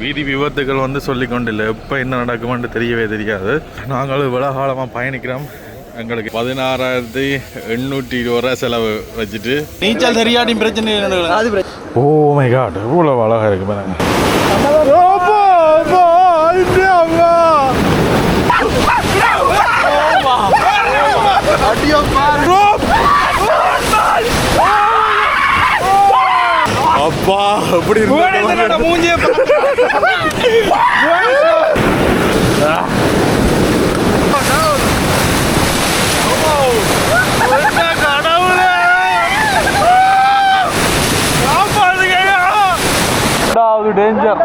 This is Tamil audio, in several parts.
வீதி விபத்துகள் வந்து சொல்லிக்கொண்டில்லை, எப்போ என்ன நடக்குமென்று தெரியவே தெரியாது. நாங்கள் இவ்வளோ காலமாக பயணிக்கிறோம். எங்களுக்கு 16,820 ரூபா செலவு வச்சுட்டு நீச்சல் தெரியாட்டி பிரச்சனை. ஓ மை காட், இவ்வளோ அழகாக இருக்கு பாருங்க. அப்பா எப்படி இருக்கு மூஞ்சிய டேஞ்சர்.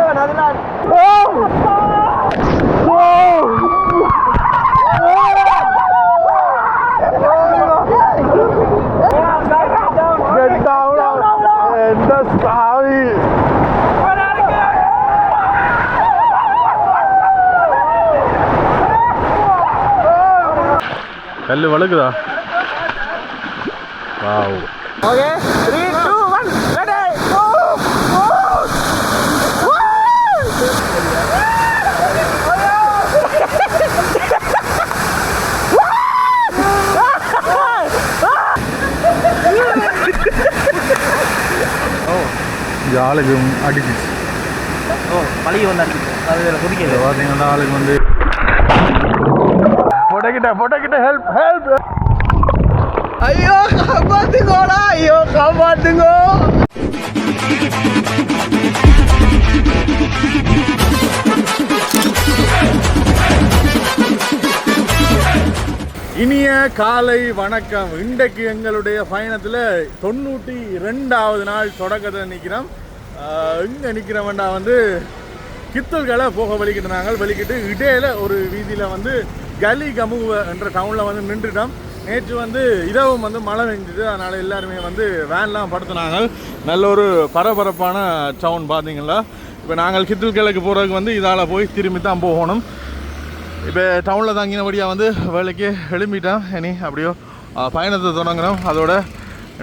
கல்லு வழுக்குதா? வாவ். Okay 3 2 1 ready go. ஆளுக்கு அடிச்சிச்சு. ஓ பழகி வந்தாச்சு. அது குடிக்கல பார்த்தீங்கன்னா ஆளுக்கு வந்து போட்டக்கிட்ட ஹெல்ப் ஹெல்ப். ஐயோ காப்பாத்துங்கோடா, ஐயோ காப்பாத்துங்கோ. இனிய காலை வணக்கம். இன்றைக்கு எங்களுடைய பயணத்தில் 92வது நாள் தொடக்கத்தில் நிற்கிறோம். இங்கே நிற்கிறவன்டா வந்து கித்தல்களை போக வலிக்கிட்டு நாங்கள் வலிக்கிட்டு இடையில ஒரு வீதியில் வந்து கலி கமுவ என்ற டவுனில் வந்து நின்றுட்டோம். நேற்று வந்து இரவும் வந்து மழை பெஞ்சுது, அதனால் எல்லாருமே வந்து வேன்லாம் படுத்துனாங்க. நல்ல ஒரு பரபரப்பான டவுன் பார்த்தீங்களா. இப்போ நாங்கள் கித்தல்களுக்கு போகிறதுக்கு வந்து இதால் போய் திரும்பி தான் போகணும். இப்போ டவுனில் தங்கினபடியாக வந்து வேலைக்கு எழும்பிட்டோம். இனி அப்படியோ பயணத்தை தொடங்குறோம். அதோட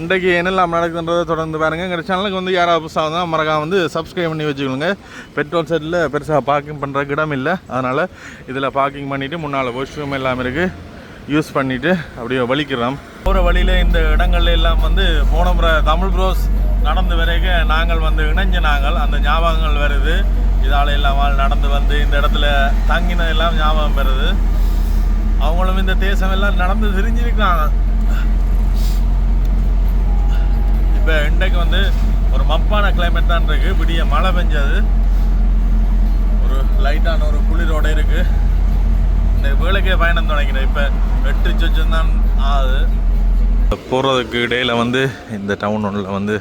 இன்றைக்கு என்னெல்லாம் நடக்குதுன்றதை தொடர்ந்து பாருங்கள். எங்கள் சேனலுக்கு வந்து யாராவது புதுசாக தான் மறக்காம வந்து சப்ஸ்கிரைப் பண்ணி வச்சுக்கோங்க. பெட்ரோல் செட்டில் பெருசாக பார்க்கிங் பண்ணுறதுக்கு இடம் இல்லை, அதனால் இதில் பார்க்கிங் பண்ணிவிட்டு முன்னால் வாஷ்ரூம் எல்லாம் இருக்குது, யூஸ் பண்ணிவிட்டு அப்படியே வலிக்கிறோம். போகிற வழியில் இந்த இடங்கள்ல எல்லாம் வந்து போன முறை தமிழ் ப்ரோஸ் நடந்து வரைக்கும் நாங்கள் வந்து இணைஞ்ச நாங்கள் அந்த ஞாபகங்கள் வருது. இதால் எல்லாம் நடந்து வந்து இந்த இடத்துல தங்கினது எல்லாம் ஞாபகம் வருது. அவங்களும் இந்த தேசம் எல்லாம் நடந்து தெரிஞ்சிருக்காங்க. இப்போ இன்றைக்கு வந்து ஒரு மப்பான கிளைமேட் தான் இருக்குது. விடிய மழை பெஞ்சது, ஒரு லைட்டான ஒரு குளிரோடு இருக்குது. இந்த வேலைக்கே பயணம் தொடங்கினேன். இப்போ 8 சொச்சம் தான் ஆகுது. போகிறதுக்கு இடையில் வந்து இந்த டவுன் ஒன்றில் வந்து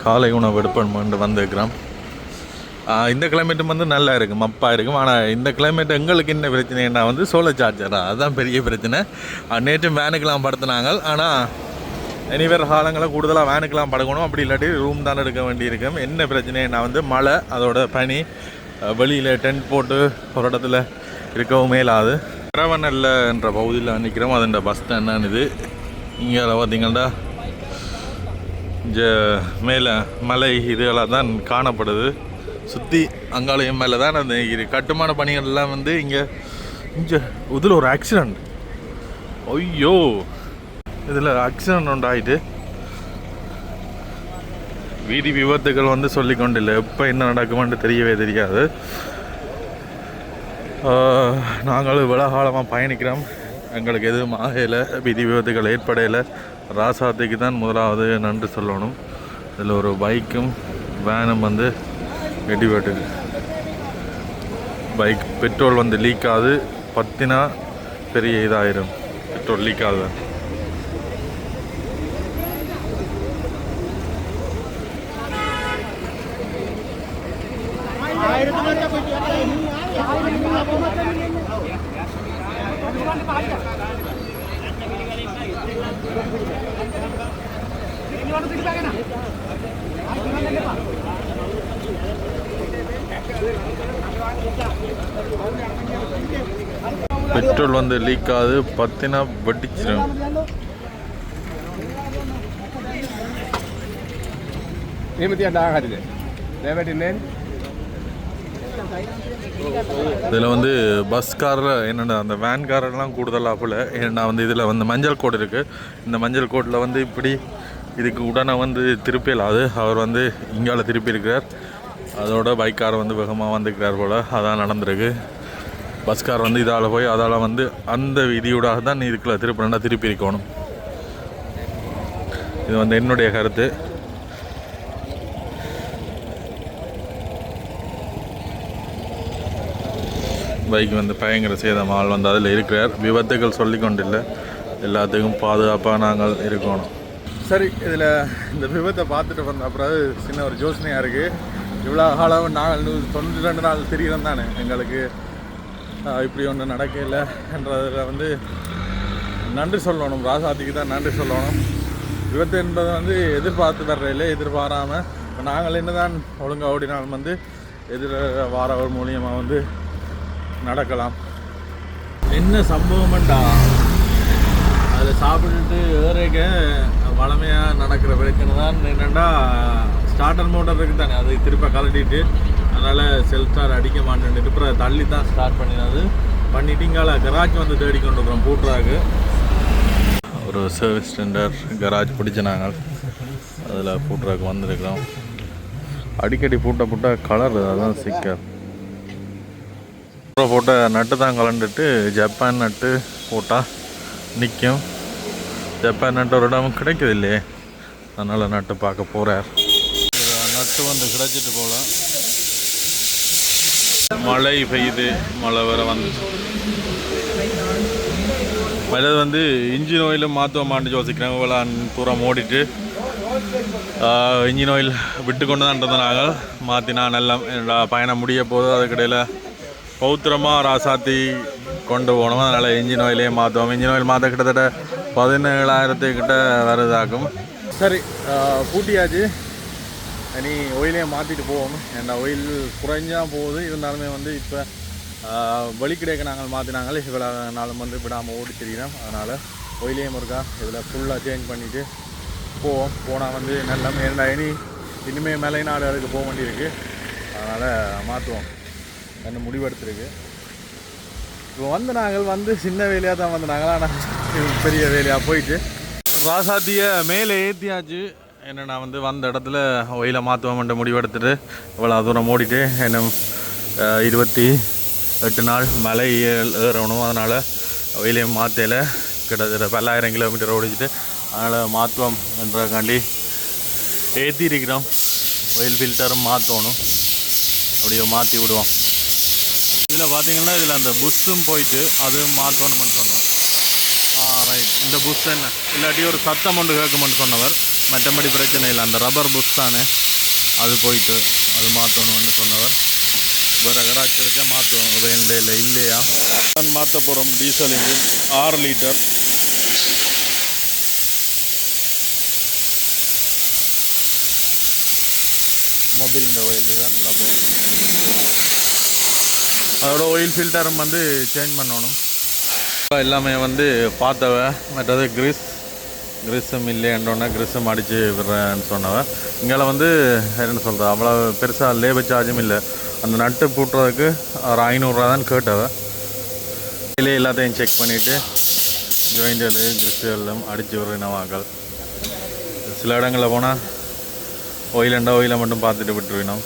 காலை உணவு எடுப்பேன் வந்துருக்கிறோம். இந்த கிளைமேட்டும் வந்து நல்லா இருக்குது, மப்பாக இருக்கும். ஆனால் இந்த கிளைமேட் எங்களுக்கு என்ன பிரச்சனைன்னா வந்து சோலார் சார்ஜரா, அதுதான் பெரிய பிரச்சனை. நேற்று வேனுக்கெலாம் படுத்தினாங்க. ஆனால் இனிவேறு காலங்களில் கூடுதலாக வேனுக்கெலாம் படுக்கணும், அப்படி இல்லாட்டி ரூம் தான் எடுக்க வேண்டியிருக்கும். என்ன பிரச்சனைனா வந்து மழை, அதோட பனி, வெளியில் டென்ட் போட்டு ஒரு இடத்துல இருக்கவும் மேலாது. அரவநல்ல என்ற பகுதியில் நிற்கிறோம். அது இந்த பஸ் ஸ்டாண்ட் இது. இங்கே பார்த்தீங்கன்னா மேலே மலை இதுகளாக தான் காணப்படுது. சுற்றி அங்காலயம் மேலே தான் அந்த கட்டுமான பணிகள்லாம் வந்து இங்கே இதில் ஒரு ஆக்சிடெண்ட். ஐயோ, இதில் ஆக்சிடெண்ட் உண்டாயிட்டு. வீதி விபத்துகள் வந்து சொல்லிக்கொண்டில்லை, எப்போ என்ன நடக்குமென்று தெரியவே தெரியாது. நாங்கள் இவ்வளோ காலமாக பயணிக்கிறோம். எங்களுக்கு எதுவும் ஆகையில், வீதி விபத்துகள் ஏற்படையில் ராசாத்திக்கு தான் முதலாவது நன்றி சொல்லணும். இதில் ஒரு பைக்கும் வேனும் வந்து வெடிபட்டு, பைக் பெட்ரோல் வந்து லீக் ஆகுது. பத்தினா பெரிய இதாயிரும், பெட்ரோல் லீக் ஆகுது. பெட்ரோல் வந்து லீக் ஆகுது, பத்தினா வெடிச்சிடும். இதில் வந்து பஸ் காரில் என்னென்ன அந்த வேன் காரெல்லாம் கூடுதலாக போல். ஏன்னா வந்து இதில் வந்து மஞ்சள் கோடு இருக்குது. இந்த மஞ்சள் கோட்டில் வந்து இப்படி இதுக்கு உடனே வந்து திருப்பியலாது. அவர் வந்து இங்கால திருப்பி இருக்கிறார். அதோட பைக்கார் வந்து வேகமாக வந்துக்கிறார் போல். அதான் நடந்திருக்கு. பஸ்கார் வந்து இதால் போய் அதால் வந்து அந்த விதியூடாக தான் இதுக்குள்ள திருப்பி இருக்கணும். இது வந்து என்னுடைய கருத்து. பைக் வந்து பயங்கர சேதம். ஆள் வந்து அதில் இருக்கிறார். விபத்துகள் சொல்லிக்கொண்டில்லை, எல்லாத்துக்கும் பாதுகாப்பாக நாங்கள் இருக்கணும். சரி, இதில் இந்த விபத்தை பார்த்துட்டு வந்த அப்புறம் சின்ன ஒரு யோசனையாக இருக்குது. இவ்வளோ காலம் நாங்கள் 92 நாள் தெரியும் தானே எங்களுக்கு இப்படி ஒன்று நடக்கலை என்றதில் வந்து நன்றி சொல்லணும். ராசாத்திக்கு தான் நன்றி சொல்லணும். விபத்து என்பதை வந்து எதிர்பார்த்து வர்றதில்லை, எதிர்பாராமல் இப்போ நாங்கள் என்ன தான் ஒழுங்காக ஓடினாலும் வந்து எதிர வாரவர் மூலியமாக வந்து நடக்கலாம். என்ன சம்பவம்ண்டா, அதில் சாப்பிட்டுட்டு ஏறக்க வளமையாக நடக்கிற பிரச்சனை தான் என்னென்னா, ஸ்டார்டர் மோட்டர் இருக்குது தானே, அதை திருப்ப கலட்டிட்டு அதனால் செல்ஃப் ஸ்டார்ட் அடிக்க மாட்டேன்ட்டு அப்புறம் தள்ளி தான் ஸ்டார்ட் பண்ணிட்டு இங்கால கராஜ் வந்து தேடி கொண்டு இருக்கிறோம் பூட்ராக்கு. ஒரு சர்வீஸ் சென்டர் கராஜ் பிடிச்ச நாங்கள் அதில் பூட்ராக்கு வந்துருக்கிறோம். அடிக்கடி பூட்ட கலர் அதான் சிக்கல். போட்ட நட்டு தான் கலண்டுட்டு ஜப்பான் நட்டு போட்டால் நிற்கும். ஜப்பான் நட்டு ஒரு இடம் கிடைக்குது இல்லையே, அதனால் நட்டு பார்க்க போகிறார். நட்டு வந்து கிடைச்சிட்டு போகலாம். மழை பெய்யுது, மழை வேறு வந்து மழை வந்து இன்ஜின் ஆயிலும் மாற்றுவோமான்னு யோசிக்கிறேன். இவ்வளோ தூரம் ஓடிட்டு இன்ஜின் ஆயில் விட்டு கொண்டு தான் இருந்தோம். நாங்கள் மாற்றினா நல்லா என்னோட பயணம் முடிய போது அதுக்கிடையில் பௌத்திரமாக ராசாத்தி கொண்டு போகணும். அதனால் இன்ஜின் ஆயிலே மாற்றுவோம். இன்ஜின் ஆயில் மாற்ற கிட்டத்தட்ட 17,000 கிட்ட வருதாக்கும். சரி, பூட்டியாச்சு. இனி ஒயிலே மாற்றிட்டு போகணும். ஏன்னா ஒயில் குறைஞ்சா போகுது. இருந்தாலுமே வந்து இப்போ வலிக்கிடைக்க நாங்கள் மாற்றினாங்களே, இவ்வளோ நாளும் வந்து விடாமல் ஓடி தெரியிறோம். அதனால் ஒயிலையும் இருக்கா இதில் ஃபுல்லாக சேஞ்ச் பண்ணிவிட்டு போனால் வந்து நல்லா இனிமேல் மேலே நாடுகளுக்கு போக வேண்டியிருக்கு. அதனால் மாற்றுவோம் என்ன முடிவெடுத்துருக்கு. இப்போ வந்து நாங்கள் வந்து சின்ன வேலையாக தான் வந்து நாங்கள், ஆனால் பெரிய வேலையாக போயிட்டு ராசாத்தியை மேலே ஏற்றியாச்சு. என்னென்னா வந்து வந்த இடத்துல ஒயில மாற்றுவோம்ன்ற முடிவெடுத்துட்டு இவ்வளோ தூரம் ஓடிட்டு என்ன 28 நாள் மலை ஏறணும். அதனால் ஒயிலையும் மாற்றையில் கிட்டத்தட்ட 10,000 கிலோமீட்டர் ஓடிச்சிட்டு அதனால் மாற்றுவோம் என்றக்காண்டி ஏற்றி இருக்கிறோம். ஒயில் ஃபில்டரும் மாற்றணும். அப்படியே மாற்றி விடுவோம். இதில் பார்த்தீங்கன்னா இதில் அந்த புஷ்ஷும் போயிட்டு அதுவும் மாற்றணும்னு சொன்னவர். ரைட், இந்த புஷ் என்ன இல்லாட்டி ஒரு சத்தம் ஒன்று கேட்குமென்னு சொன்னவர். மற்றபடி பிரச்சனை இல்லை. அந்த ரப்பர் புஷ் தானே அது போயிட்டு அது மாற்றணும்னு சொன்னவர். வேறு கராச்சி வச்சா மாற்றுவோம். வேண்டே இல்லை இல்லையா மாற்ற போகிறோம். Diesel engine 6 litre. Mobile oil தான் நடக்கும். அதோட ஆயில் ஃபில்டரும் வந்து சேஞ்ச் பண்ணணும். எல்லாமே வந்து பார்த்தவ. மற்றது கிரிஸும் இல்லைன்றோன்னா கிரிஸும் அடித்து விடுறேன்னு சொன்னவன். இங்கே வந்து என்ன சொல்கிற அவ்வளோ பெருசாக லேபர் சார்ஜும் இல்லை. அந்த நட்டு பூட்டுறதுக்கு ஒரு 500 ரூபா தான் கேட்டவ. இதிலே எல்லாத்தையும் செக் பண்ணிவிட்டு ஜாயிண்டில் கிறிஸ்டெல்லாம் அடித்து விடுறவாக்கள். சில இடங்களில் போனால் ஒயிலை மட்டும் பார்த்துட்டு விட்டுருக்கணும்.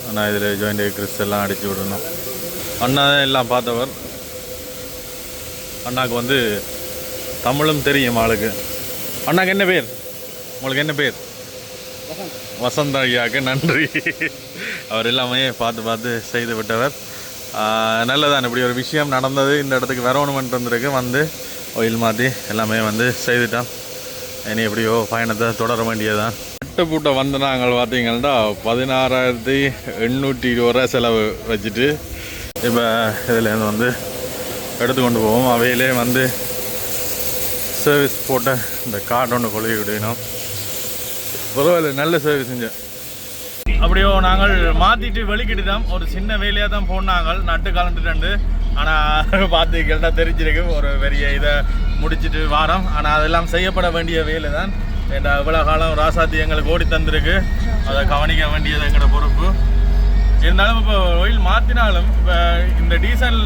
ஆனால் இதில் ஜாயிண்ட் கிறிஸ்டெல்லாம் அடித்து விடணும். அண்ணா தான் எல்லாம் பார்த்தவர். அண்ணாவுக்கு வந்து தமிழும் தெரியும் ஆளுக்கு. அண்ணாக்கு என்ன பேர்? உங்களுக்கு என்ன பேர்? வசந்த் ஐயாவுக்கு நன்றி. அவர் எல்லாமே பார்த்து செய்து விட்டவர். நல்லதான், இப்படி ஒரு விஷயம் நடந்தது. இந்த இடத்துக்கு வரணுமென்று வந்திருக்கு. வந்து ஒயில் மாற்றி எல்லாமே வந்து செய்துட்டோம். இனி எப்படியோ பயணத்தை தொடர வேண்டியதான். நட்டு பூட்டை வந்து நாங்கள் பார்த்தீங்கன்னா 16,820 ரூபா செலவு வச்சுட்டு இப்போ இதுலேருந்து வந்து எடுத்துக்கொண்டு போவோம். அவையிலே வந்து சர்வீஸ் போட்ட இந்த கார்டு ஒன்று கொழுவி விடணும். பரவாயில்ல, நல்ல சர்வீஸ் செஞ்சேன். அப்படியோ நாங்கள் மாற்றிட்டு வெளிக்கிட்டு தான் ஒரு சின்ன வேலையாக தான் போனாங்க. நட்டு கலந்துட்டு ஆனால் பார்த்து கேட்டால் தெரிஞ்சிருக்கு ஒரு பெரிய இதை முடிச்சுட்டு வாரம். ஆனால் அதெல்லாம் செய்யப்பட வேண்டிய வேலை தான். ஏன்னா இவ்வளோ காலம் ராசாத்தி எங்களுக்கு ஓடி தந்திருக்கு. அதை கவனிக்க வேண்டியது எங்களோட பொறுப்பு. இருந்தாலும் இப்போ ஆயில் மாற்றினாலும் இப்போ இந்த டீசல்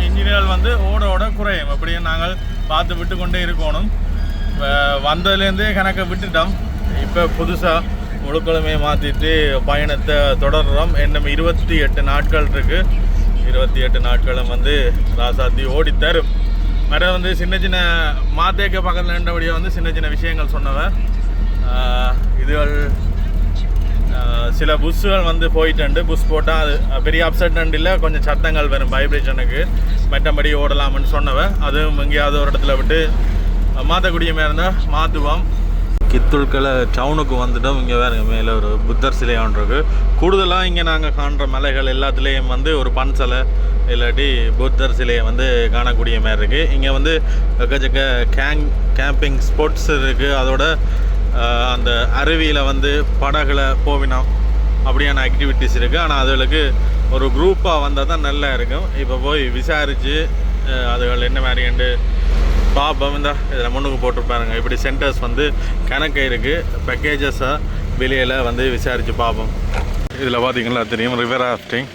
இன்ஜினியர் வந்து ஓட குறையும். அப்படியே நாங்கள் பார்த்து விட்டு கொண்டே இருக்கணும். இப்போ வந்ததுலேருந்தே கணக்கை விட்டுட்டோம். இப்போ புதுசாக முழுக்களுமே மாற்றிட்டு பயணத்தை தொடர்றோம். இன்னும் 28 நாட்கள் இருக்குது. 28 நாட்களும் வந்து ராசாத்தி ஓடி தரும். மற்ற வந்து சின்ன சின்ன மாத்தேக்க பக்கத்தில் நின்றபடியே வந்து சின்ன சின்ன விஷயங்கள் சொன்னவன். இதுகள் சில புஷ்ஷுகள் வந்து போயிட்டு புஷ் போட்டால் அது பெரிய அப்செட் இல்லை, கொஞ்சம் சத்தங்கள் வரும் வைப்ரேஷனுக்கு. மற்றபடி ஓடலாம்னு சொன்னவன். அதுவும் எங்கேயாவது ஒரு இடத்துல விட்டு மாற்றக்கூடிய மாதிரி இருந்தால் மாற்றுவோம். கித்துல்கலை டவுனுக்கு வந்துட்டோம். இங்கே வேறு மேலே ஒரு புத்தர் சிலை ஒன்று. கூடுதலாக இங்கே நாங்கள் காண்ற மலைகள் எல்லாத்துலேயும் வந்து ஒரு பன் சிலை இல்லாட்டி புத்தர் சிலையை வந்து காணக்கூடிய மாதிரி இருக்குது. இங்கே வந்து எக்கச்சக்க கேம்பிங் ஸ்பாட்ஸ் இருக்குது. அதோட அந்த அருவியில் வந்து படகுல போவினோம் அப்படியான ஆக்டிவிட்டீஸ் இருக்குது. ஆனால் அதுகளுக்கு ஒரு குரூப்பாக வந்தால் தான் நல்லா இருக்கும். இப்போ போய் விசாரித்து அதுகள் என்ன மாதிரிண்டு பார்ப்போம். இந்த இதில் முன்னுக்கு போட்டிருப்பாருங்க. இப்படி சென்டர்ஸ் வந்து கணக்கு இருக்குது. பேக்கேஜஸாக வெளியில் வந்து விசாரித்து பார்ப்போம். இதில் பார்த்திங்களா தெரியும், ரிவர் ராஃப்டிங்.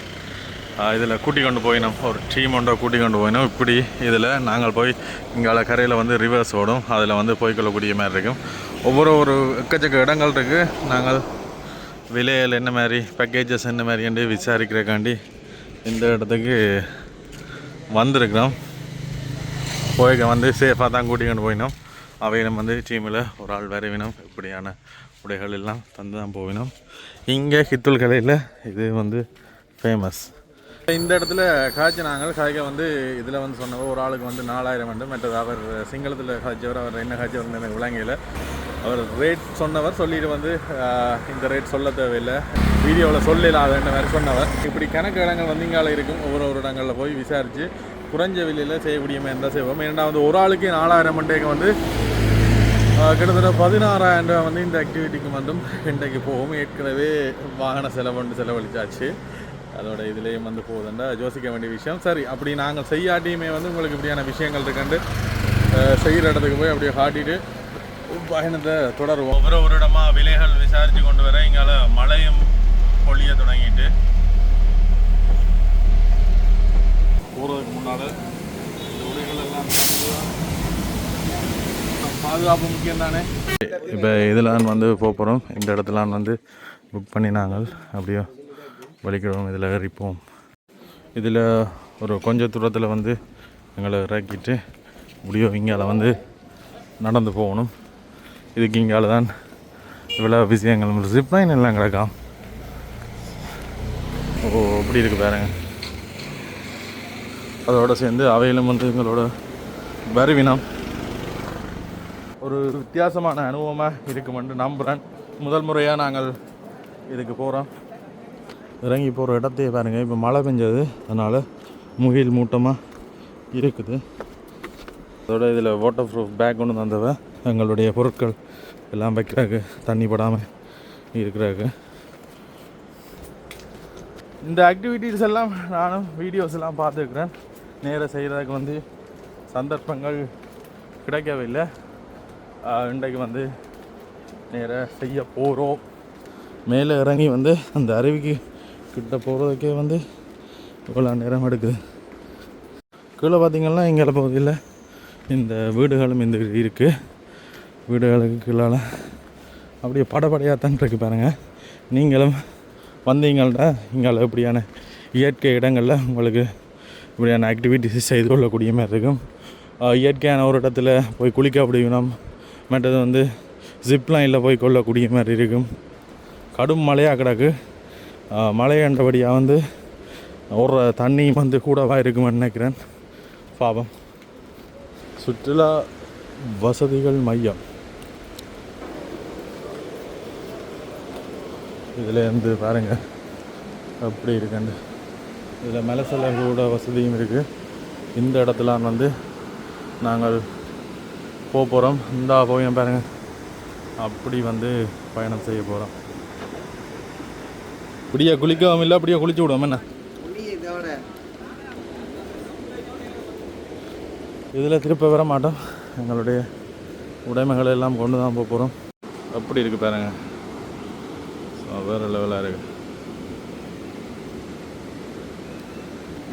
இதில் கூட்டி கொண்டு போயினோம். ஒரு டீம் ஒன்றை கூட்டி கொண்டு போயினோம். இப்படி இதில் நாங்கள் போய் இங்கே கரையில் வந்து ரிவர்ஸ் ஓடும். அதில் வந்து போய்க்கொள்ளக்கூடிய மாதிரி இருக்கும். ஒவ்வொரு எக்கச்சக்க இடங்கள் இருக்குது. நாங்கள் விலையில் என்ன மாதிரி பேக்கேஜஸ் என்ன மாதிரிண்டு விசாரிக்கிறக்காண்டி இந்த இடத்துக்கு வந்திருக்கிறோம். போய்க்க வந்து சேஃபாக தான் கூட்டிகிட்டு போயினோம். அவையிலும் வந்து டீமில் ஒரு ஆள் வரைவினோம். இப்படியான உடைகள் எல்லாம் தந்து தான் போவினோம். இங்கே கித்துல் கலையில் இது வந்து ஃபேமஸ். இந்த இடத்துல காய்க்க வந்து இதில் வந்து சொன்னவர் ஒரு ஆளுக்கு வந்து 4000 வந்து. மற்றது அவர் சிங்களத்தில் காய்ச்சவர். அவர் என்ன காய்ச்சவர் எனக்கு விளங்கையில். அவர் ரேட் சொன்னவர் சொல்லிட்டு வந்து இந்த ரேட் சொல்ல தேவையில்லை, வீடியோவில் சொல்லலாதுன்ற மாதிரி சொன்னவர். இப்படி கணக்கு இடங்கள் வந்து இங்கால இருக்கும். ஒவ்வொரு இடங்களில் போய் விசாரித்து குறைஞ்ச விலையில் செய்யக்கூடிய மாதிரி இருந்தால் செய்வோம். ஏன்னா வந்து ஒரு ஆளுக்கு 4000 மண்டேக்கு வந்து கிட்டத்தட்ட 16000 ரூபா வந்து இந்த ஆக்டிவிட்டிக்கு மட்டும் இன்றைக்கு போகும். ஏற்கனவே வாகன செலவழிச்சாச்சு. அதோட இதுலேயும் வந்து போகுதுண்டா யோசிக்க வேண்டிய விஷயம். சரி, அப்படி நாங்கள் செய்யாட்டியுமே வந்து உங்களுக்கு இப்படியான விஷயங்கள் இருக்காண்டு செய்கிற இடத்துக்கு போய் அப்படியே காட்டிட்டு பயணத்தை தொடருவோம். ஒரு இடமா விலைகள் விசாரித்து கொண்டு வர இங்கால மழையும் பொழிய தொடங்கிட்டு போகிறதுக்கு முன்னால் இந்த உடைகள் எல்லாம் பாதுகாப்பு முக்கியம் தானே. இப்போ இதெல்லாம் வந்து போகிறோம். இந்த இடத்துலாம் வந்து புக் பண்ணி நாங்கள் அப்படியே வலிக்கிறோம். இதில் ஏறிப்போம். இதில் ஒரு கொஞ்சம் தூரத்தில் வந்து எங்களை இறக்கிட்டு முடியோ இங்கால வந்து நடந்து போகணும். இதுக்கு இங்கால தான் இவ்வளோ விஷயங்கள் ஜிப்லைன் எல்லாம் கிடக்கும். அப்படி இருக்குது பாருங்க. அதோடு சேர்ந்து அவையிலும் வந்து எங்களோட வருவினம் ஒரு வித்தியாசமான அனுபவமாக இருக்குமென்று நம்புகிறேன். முதல் முறையாக நாங்கள் இதுக்கு போகிறோம். இறங்கி போகிற இடத்தையே பாருங்கள். இப்போ மழை பெஞ்சது, அதனால் முகில் மூட்டமாக இருக்குது. அதோட இதில் வாட்டர் ப்ரூஃப் பேக் கொண்டு வந்தவ எங்களுடைய பொருட்கள் எல்லாம் வைக்கிறாங்க, தண்ணி படாமல் இருக்கிறாங்க. இந்த ஆக்டிவிட்டீஸ் எல்லாம் நானும் வீடியோஸ் எல்லாம் பார்த்துருக்குறேன். நேராக செய்கிறதுக்கு வந்து சந்தர்ப்பங்கள் கிடைக்கவில்லை. இன்றைக்கு வந்து நேராக செய்ய போகிறோம். மேலே இறங்கி வந்து அந்த அருவிக்கு கிட்ட போகிறதுக்கே வந்து இவ்வளோ நேரம் எடுக்குது. கீழே பார்த்திங்கன்னா இங்கே பகுதியில் இந்த வீடுகளும் இந்த இருக்குது. வீடுகளுக்கு கீழால் அப்படியே படப்படையாக தான் இருக்குது பாருங்கள். நீங்களும் வந்தீங்கள்டா இங்கால இப்படியான இயற்கை இடங்களில் உங்களுக்கு இப்படியான ஆக்டிவிட்டிஸ் செய்து கொள்ளக்கூடிய மாதிரி இருக்கும். இயற்கையான ஒரு இடத்துல போய் குளிக்க முடியும். மற்றது வந்து ஜிப்லைனில் போய் கொள்ளக்கூடிய மாதிரி இருக்கும். கடும் மழையாக கிடக்கு. மழையன்றபடியாக வந்து ஒரு தண்ணி வந்து கூடவாக இருக்குமென்னு நினைக்கிறேன். பாவம். சுற்றுலா வசதிகள் மையம் இதில் இருந்து பாருங்கள் அப்படி இருக்குண்டு. இதில் மலசல கூட வசதியும் இருக்குது. இந்த இடத்துலாம் வந்து நாங்கள் போகிறோம். இந்த போயும் பாருங்கள் அப்படி வந்து பயணம் செய்ய போகிறோம். இப்படியே குளிக்கவும் இல்லை, அப்படியே குளிச்சு விடுவோம். என்ன இதில் திருப்ப வர மாட்டோம். எங்களுடைய உடைமைகளை எல்லாம் கொண்டு தான் போகிறோம். அப்படி இருக்குது பாருங்கள், வேறு லெவலாக இருக்குது.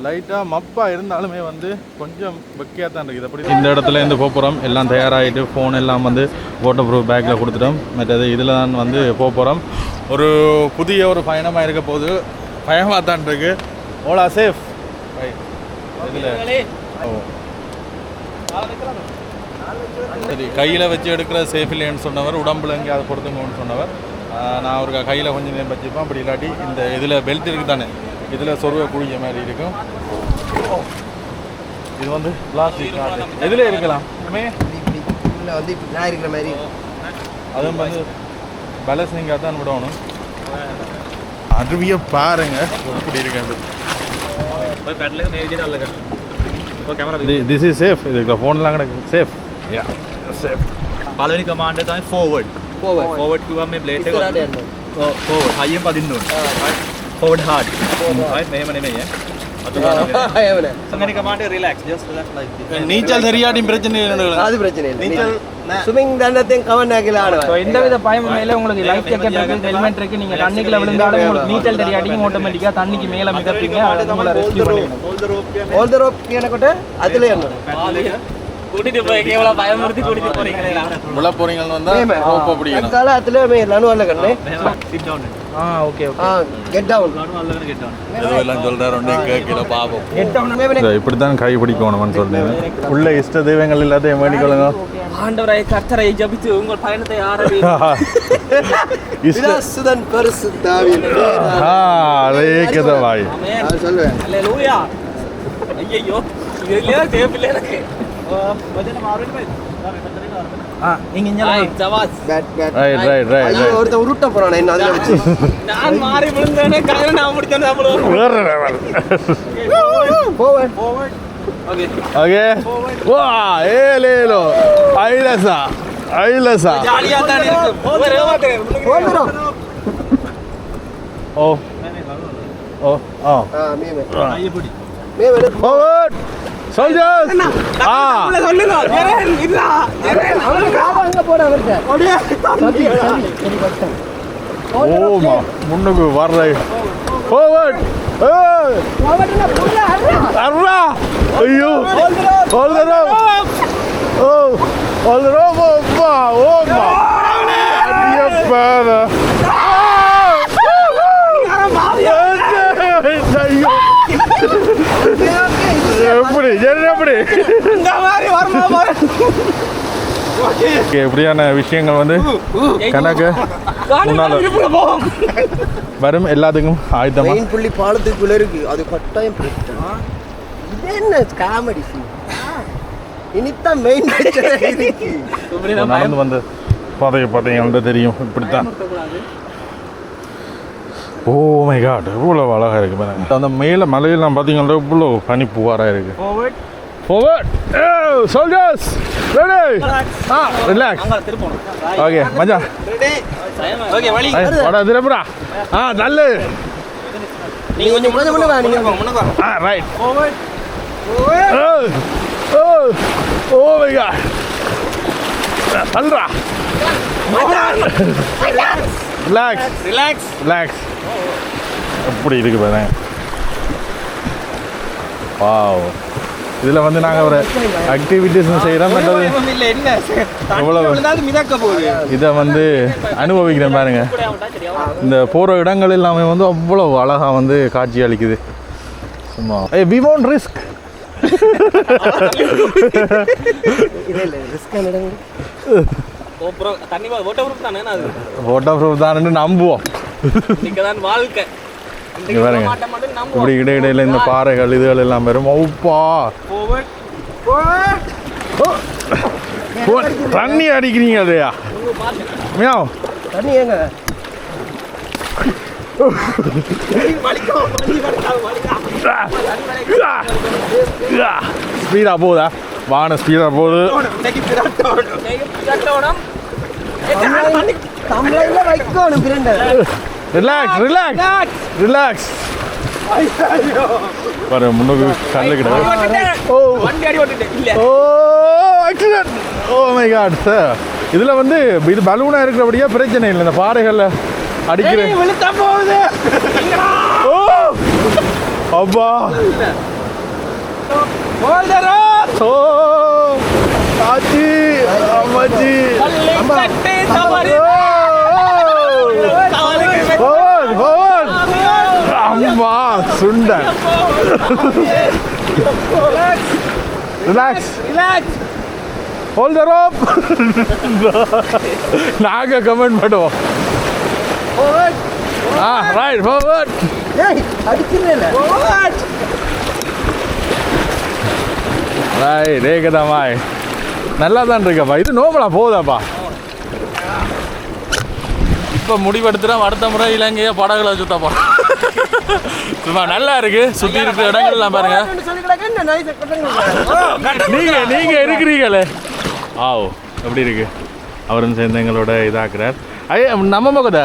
லைட்டாக மப்பாக இருந்தாலுமே வந்து கொஞ்சம் வெக்கையாக தான் இருக்குது. அப்படி இந்த இடத்துல இருந்து போகிறோம். எல்லாம் தயாராகிட்டு ஃபோன் எல்லாம் வந்து வாட்டர் ப்ரூஃப் பேக்கில் கொடுத்துட்டோம். மற்றது இதில் தான் வந்து போகிறோம். ஒரு புதிய ஒரு பயணமாக இருக்க போது பயமாக தான் இருக்கு. ஓலா சேஃப் இதில் சரி கையில் வச்சு எடுக்கிற சேஃப் இல்லைன்னு சொன்னவர், உடம்புல எங்கேயாவது பொறுத்துங்கன்னு சொன்னவர். நான் ஒரு கையில் கொஞ்சம் நேரம் வச்சுப்பேன். அப்படி இல்லாட்டி இந்த இதில் பெல்ட் இருக்குது தானே, இதில் சொருவ குழிய மாதிரி இருக்கும். இது வந்து பிளாஸ்டிக் எதில் இருக்கலாம் வந்து நான் இருக்கிற மாதிரி. அதுவும் வந்து பேலன்சிங்காக தான் விடணும். அருவியை பாருங்க எப்படி இருக்கு. This is safe. இதுக்கு ஃபோன்லாம் கிடக்கு. Safe safe. පළවෙනි කමාන්ඩ් එක තමයි forward. Forward කිව්වම මේ blade එක forward හයියෙන් පදින්න ඕනේ. Forward hard. right මෙහෙම නෙමෙයි ඈ. අතුගාන කමාන්ඩ් එක relax, just relax like this. நீச்சல் தெரியாட்டியும் பிரச்சனை இல்லை. அது பிரச்சனை இல்லை. நீச்சல் ஸ்விமிங் தண்டத்தையும் கவர்ன் ஆகல ஆடுவாங்க. ஸோ எந்தவித பயமும் மேலே உங்களுக்கு லைஃப் ஜாக்கெட் இருக்கு, ஹெல்மெட் இருக்கு. நீங்கள் தண்ணிக்குள்ள விழுந்தாலும் உங்களுக்கு நீச்சல் தெரியாட்டியும் ஆட்டோமேட்டிக்காக தண்ணிக்கு மேலே மிதப்பீங்க. அதை உங்களை ரெஸ்க்யூ பண்ணிடும். all the rope කියනකොට அதிலே යනවා. கூட்டிட்டு போய் கேவல பயமுறுத்தி கூட்டிட்டு போறீங்களே. உள்ள போறீங்கன்னு வந்தா ரோப் பிடிக்கணும். கால அதிலே மே லனு அல்ல கண்ணே. sit down. Okay okay. get down. லனு அல்ல get down. இதெல்லாம் சொல்றாரு ஒண்ணே கேக்கல பாப்போம். get down. இப்படி தான் கை பிடிக்கணும்னு சொல்றேன். உள்ள இஷ்ட தெய்வங்கள் எல்லாத்தையும் வேண்டிக்கொள்ளுங்க. ஆண்டவரை கர்த்தரை ஜெபித்து உங்கள் பயணத்தை ஆரம்பிங்க. இயேசுவின் பரிசுத்தாவின் பேரால். அதே கதவாய். நான் சொல்றேன். ஹalleluya. ஐயோ இதுல சேஃப்ல இருக்கு. වදන මාරුවෙන්න බෑ. நீங்க இங்க ஜவாஸ் பேட் ரைட் ஐயோ ஒருத்த உருட்ட போறானே என்ன அதுல வச்சு. நான் மாறி விழுந்தேனே கையில நான் முடிச்சேன் சாப்பிடுவோம். forward ஓகே வா ஏலேலோ ஐலசா ஜாலியா தான் இருக்கு. ஒரே வாட்டர் ஓ மேமே අයිය පොඩි. மேமே forward soldiers சொல்லுங்க ஜெரன் இல்ல ஜெரன் அவனுக்கு அங்க போற அவர்ட்ட சரி பட்டன் ஓமா முன்னுக்கு வர்ற forward அவட்டன புள்ள அர்ரா ஐயோ hold the rope hold the rope ஓமா அடியப்பாரா ஐயோ எப்படி எப்படி இந்த மாதிரி வரமா எப்படியான விஷயங்கள் வந்து கணக்கு முன்னால வரும் எல்லாத்துக்கும் ஆயுதமா. மெயின் புள்ளி பாலத்துக்குள்ள இருக்கு, அது கட்டாயம் பிரச்சனை. இது என்ன காமெடி சீன்? இனித்தான் மெயின் பிரச்சனை இருக்கு. நடந்து வந்து பாதையை பார்த்தீங்கன்னா தெரியும் இப்படித்தான். ஓ மை காட் இவ்வளோ அழகாக இருக்குது பாருங்க. அந்த மேலே மலையெல்லாம் பார்த்தீங்கன்னா இவ்வளோ பனி பூவாராக இருக்குது. Forward soldiers ready relax okay மஜா ஓகே வலி வாடா திரும்புடா நல்ல நீங்க கொஞ்சம் முன்ன வா, நீங்க முன்ன வா. Right forward oh my god தள்ளுடா ரிலாக்ஸ் எப்படி இருக்கு பாருங்க. வாவ் இதில் வந்து நாங்கள் ஒரு ஆக்டிவிட்டிஸ் செய்கிறோம். இதை வந்து அனுபவிக்கிறேன் பாருங்க. இந்த போகிற இடங்கள் எல்லாமே வந்து அவ்வளோ அழகாக வந்து காட்சி அளிக்குது. சும்மா we want risk waterproof தான் நம்புவோம். இப்படி இடையிடையில இந்த பாறைகள் இதுகள் எல்லாம் வரும். தண்ணி அடிக்கிறீங்க இல்லையா? தண்ணி ஏங்க ஸ்பீடா போகுதா? வான ஸ்பீடா போகுது. தமிழ்ல வைக்கணும் பிரண்டர். ரிலாக்ஸ் பாரு முன்னுக்கு கல்லு கிடையாது. Oh my God sir. இதில் வந்து இது பலூனாக இருக்கிறபடியா பிரச்சனை இல்லை. இந்த பாறைகளில் அடிக்கிற அப்பா ஓ ஆச்சி அம்மாச்சி அம்மா சுண்டல் ரிலாக்ஸ் Hold the rope. நாங்க கமெண்ட் பண்ணுவோம். Forward. Right, forward. ஏய் அடிச்சிரல. Forward. Right, ஏகதமாய். நல்லா தான் இருக்கப்பா. இது நோமலா போகுதாப்பா. இப்போ முடிவெடுத்துறோம் அடுத்த முறை இலங்கையை படகுல சுத்தப்பா. சும்மா நல்லா இருக்கு சுத்தி இருக்கிற இடங்கள் எல்லாம் பாருங்க. நீங்க இருக்கிறீங்களே. ஆவ் எப்படி இருக்கு அவரும் சேர்ந்து எங்களோட இதாக்குறார் ஐயா நம்ம மகதா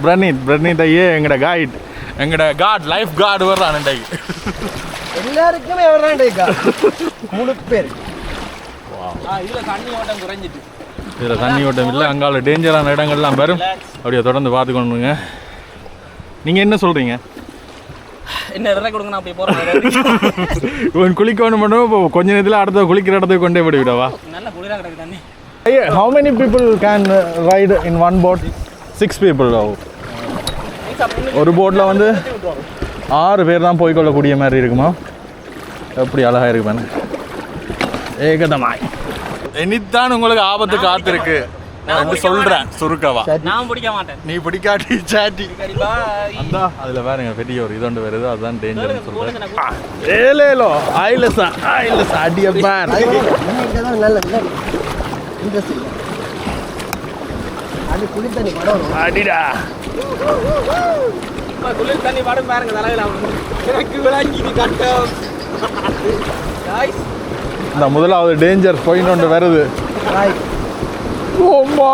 பிரனீத் ஐயே எங்கட கைட் எங்கட காட் லைஃப் கார்டு வர்றான் இன்றைக்கு எல்லாருக்குமே வர்றான்டா மூணு பேர் இதுல தண்ணி ஓட்டம் குறைஞ்சிட்டு இதில் தண்ணி ஓட்டம் இல்லை அங்கால டேஞ்சரான இடங்கள்லாம் வரும் அப்படியே தொடர்ந்து பார்த்துக்கணுங்க நீங்கள் என்ன சொல்கிறீங்க என்ன இறக்க கொடுங்க நான் அப்படியே போறேன் இவன் குளிக்கணும் பண்ணுவோம் இப்போ கொஞ்ச நேரத்தில் அடுத்த குளிக்கிற இடத்துக்கு கொண்டே போய் விடவா நல்ல குளிரா கிடக்கு தண்ணி how many people can ride in one boat 6 people ஒரு போட்டில் வந்து 6 பேர் தான் போய்க்கொள்ளக்கூடிய மாதிரி இருக்குமா எப்படி அழகா இருக்கு பாருங்க ஏகதமாய் இனித்தான் உங்களுக்கு ஆபத்து காத்திருக்கு நான் சொல்றேன் சுருக்கவா நான் பிடிக்க மாட்டேன் நீ பிடிக்காட்டி சாட்டி அந்த அதுல பாருங்க பெரிய ஒரு இதோண்டு வருது அதுதான் டேஞ்சர் சொல்றேன் ஏலேலோ ஐலசா அடிய பார் நல்ல இன்ட்ரெஸ்டிங் அது குளிர் தண்ணி படம் அடிடா குளிர் தண்ணி படம் பாருங்க தலையில எனக்கு விளங்கி கட்டம் இந்த முதலாவது டேஞ்சர் பாயிண்ட் ஒன்று வருது ஓமா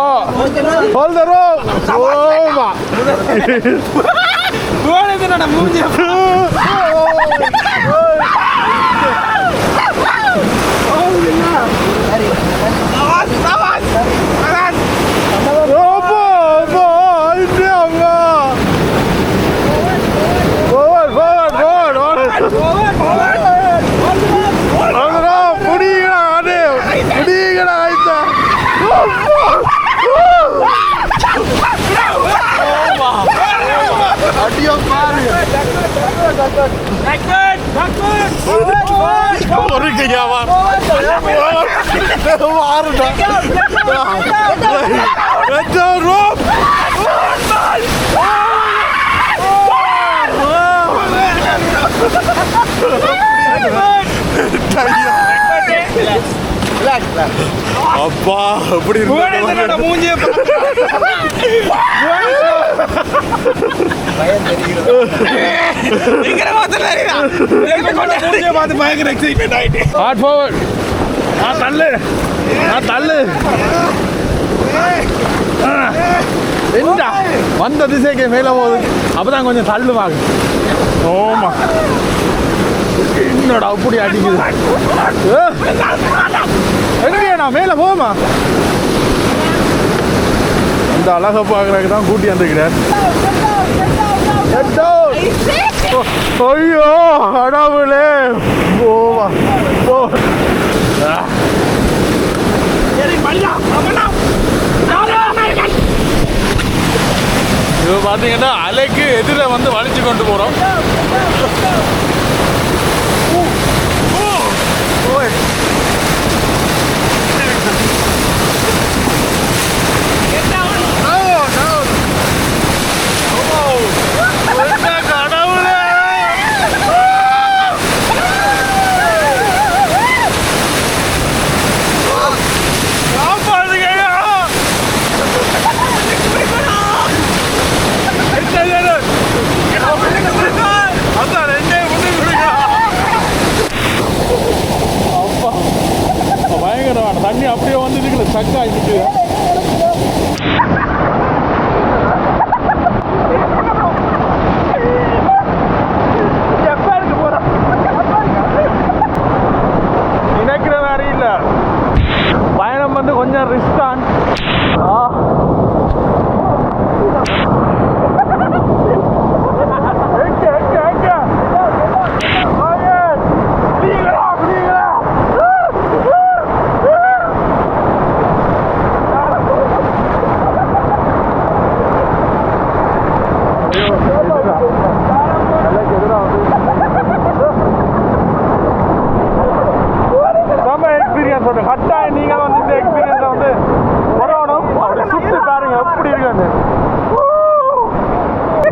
hold the rope ஓமா போனது நான் மூஞ்சி ஒரு கையாவா அப்பா அப்படி மூஞ்சி ஹார்ட் ஃபார்வர்ட் தள்ளு என்னடா வந்த திசைக்கு மேலே போகுது அப்பதான் கொஞ்சம் தள்ளுவாங்க ஓமா என்னடா அப்படி அடிக்குது எங்கேண்ணா மேலே போமா இந்த அழகை பார்க்குறதுக்கு தான் கூட்டி வந்துருக்கிறார் ஐயோ கடவுளே போவா போ இது பார்த்தீங்கன்னா அலைக்கு எதிர வந்து வலிச்சு கொண்டு போகிறோம் பயங்கரமான தண்ணி அப்படியே வந்து இதுக்குள்ள சக்கா ஆகிட்டு நினைக்கிற மாதிரி இல்லை பயணம் வந்து கொஞ்சம் ரிஸ்க் தான்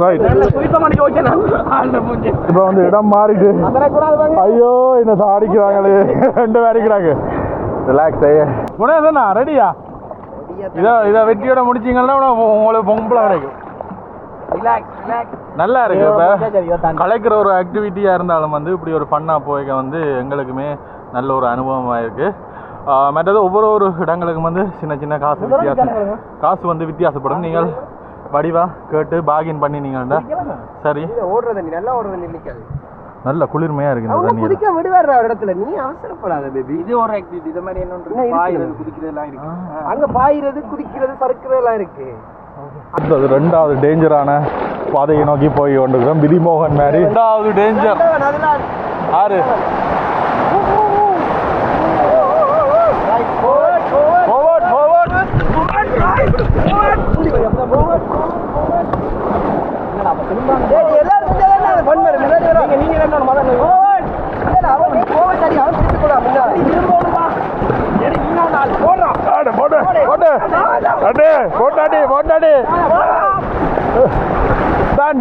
ரைட். இப்போ வந்து இடம் மாறிட்டு ஐயோ என்ன சாடிக்கிறாங்களே 2 பேர் இருக்கிறாங்க. ரிலாக்ஸ் குணேசனா ரெடியா? இதை வெற்றியோட முடிச்சிங்கன்னா உங்களுக்கு பொம்பளை கிடைக்கும். நல்லா இருக்கு. இப்போ கலைக்கிற ஒரு ஆக்டிவிட்டியாக இருந்தாலும் வந்து இப்படி ஒரு ஃபன்னாக போய்க்க வந்து எங்களுக்குமே நல்ல ஒரு அனுபவமாக இருக்குது. மற்றது ஒவ்வொரு இடங்களுக்கும் வந்து சின்ன சின்ன காசு வந்து வித்தியாசப்படும். நீங்கள் வடிவாக கேட்டு பாகின் பண்ணி நீங்கள்டா சரி. நல்ல குளிர்மையாக இருக்குது இந்த தண்ணி. குதிக்க விடுவார் ஒரு இடத்துல, நீ அவசரப்படாத பேபி. இது ஒரு ஆக்டிவிட்டி. இது மாதிரி என்ன பாயிறது குதிக்கிறதெல்லாம் இருக்கு. அங்கே பாயிறது குதிக்கிறது சறுக்கிறதெல்லாம் இருக்கு. அது 2வது டேஞ்சரான பாதையை நோக்கி போய் கொண்டிருக்கிறோம். விதிமோகன் மாதிரி 2வது டேஞ்சர். ஆறு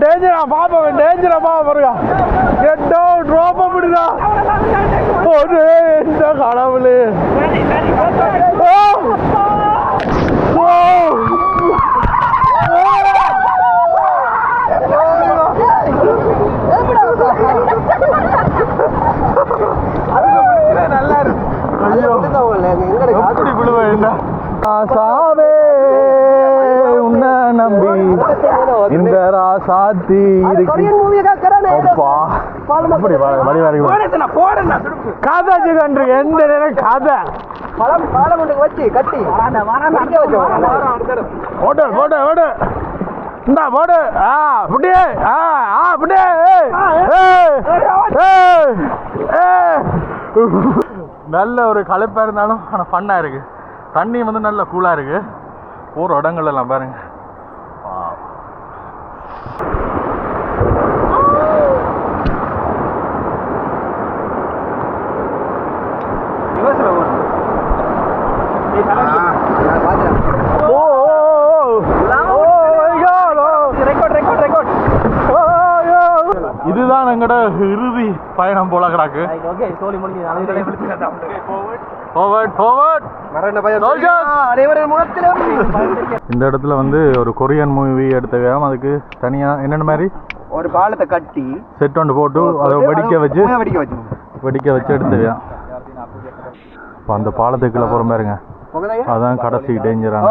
டேஞ்சரா பாப்பேன். டேஞ்சரா பாப்பா முடியுதா இந்த கடவுளே. நல்லா இருக்கு. எப்படி விழுவேன் சாவே உன்னை நம்பி இந்த ராசாத்தி கதை கண்டு எந்த நேரம் கதை வச்சு கட்டி ஓடு ஓடு ஓடு இந்தா போடு. அப்படியே அப்படியே நல்ல ஒரு களைப்பா இருந்தாலும் ஆனால் ஃபன்னாக இருக்கு. தண்ணி வந்து நல்ல கூலாக இருக்கு. போகிற இடங்கள் எல்லாம் பாருங்க. இதுதான் எங்கட இறுதி பயணம் போல கிடக்கு. இந்த இடத்துல வந்து ஒரு கொரியன் மூவி எடுத்துக்கலாம். அதுக்கு தனியா என்னென்ன மாதிரி ஒரு பாலத்தை கட்டி செட் ஒன்று போட்டு அதை வெடிக்க வச்சு எடுத்துக்கலாம். இப்போ அந்த பாலத்துக்குள்ள போகிற மாதிரிங்க. அதான் கடைசி டேஞ்சரான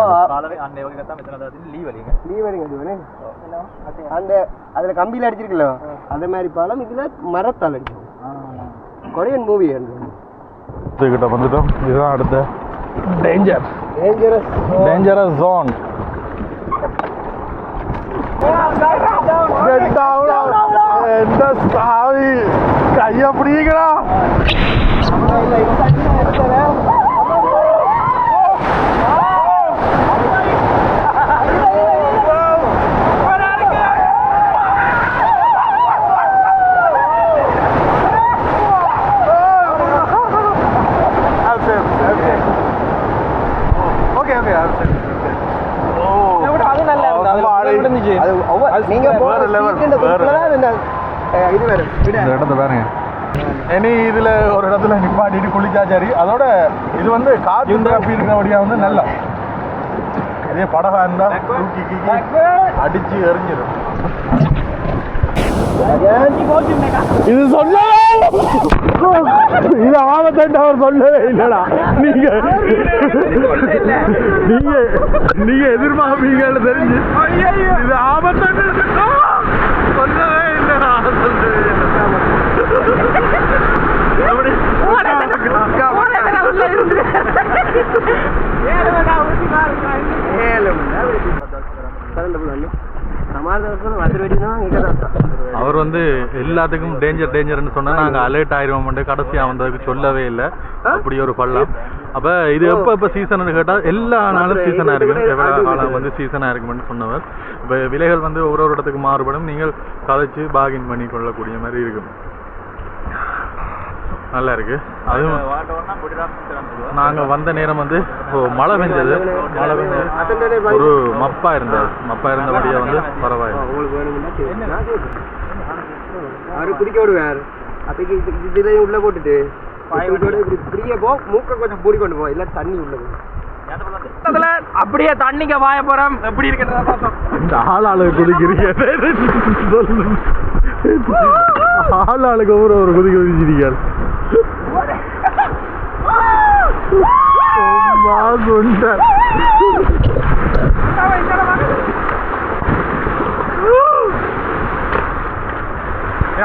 அந்த அதுல கம்பியில அடிச்சிருக்கல அதே மாதிரி பாலம். இதுல மரத்தால் அடிக்கும். கொரியன் மூவி கிட்ட வந்துட்டோம். இதுதான் அடுத்த டேஞ்சரஸ் ஜோன். எந்த சாவி கைய பிடிக்கிறா. இனி இதுல ஒரு இடத்துல நிப்பாட்டிட்டு குளிச்சா சரி. அதோட இது வந்து காற்று இருக்கிறபடியா வந்து நல்லா இதே படகா இருந்தா தூக்கி அடிச்சு எறிஞ்சிடும். இது சொல்லவே இது ஆபத்து அவர் சொல்லவே இல்லடா. நீங்க எதிர்பார்ப்பீங்கன்னு தெரிஞ்சு இது ஆபத்து சொல்லவே இல்லடா. அவர் வந்து எல்லாத்துக்கும் டேஞ்சர்னு சொன்னா நாங்க அலர்ட் ஆயிடுவோம். கடைசியா வந்ததுக்கு சொல்லவே இல்லை. அப்படி ஒரு பள்ளம். அப்ப இது எப்ப சீசன் கேட்டா எல்லா நாளும் சீசனா இருக்கு. எவ்வளவு காலம் வந்து சீசனா இருக்குன்னு சொன்னவர். இப்ப விலைகள் வந்து ஒரு இடத்துக்கு மாறுபடும். நீங்கள் கதைச்சு பாகின் பண்ணி கொள்ளக்கூடிய மாதிரி இருக்கும். நல்லா இருக்கு. அதுவும் வாட்டோன்னா பொடி ராஃப்டிங் நாங்கள் வந்த நேரம் வந்து மழை பெஞ்சது, ஒரு மப்பா இருந்தபடியே வந்து பரவாயில்லை. உங்களுக்கு வேணும்னா அவரு குடிக்க விடுவார். அதுக்கு இதுலேயும் உள்ள போட்டுட்டு இப்படியே போ, மூக்கை கொஞ்சம் மூடி கொண்டு போ, இல்லை தண்ணி உள்ள போ. அப்படியே தண்ணிக்க வாய போறோம். எப்படி இருக்கிறதா பார்த்தோம். இந்த ஆளாளு குதிக்கிறீங்க, ஆளாளுக்கு ஒரு குதிக்க குதிச்சிருக்காரு.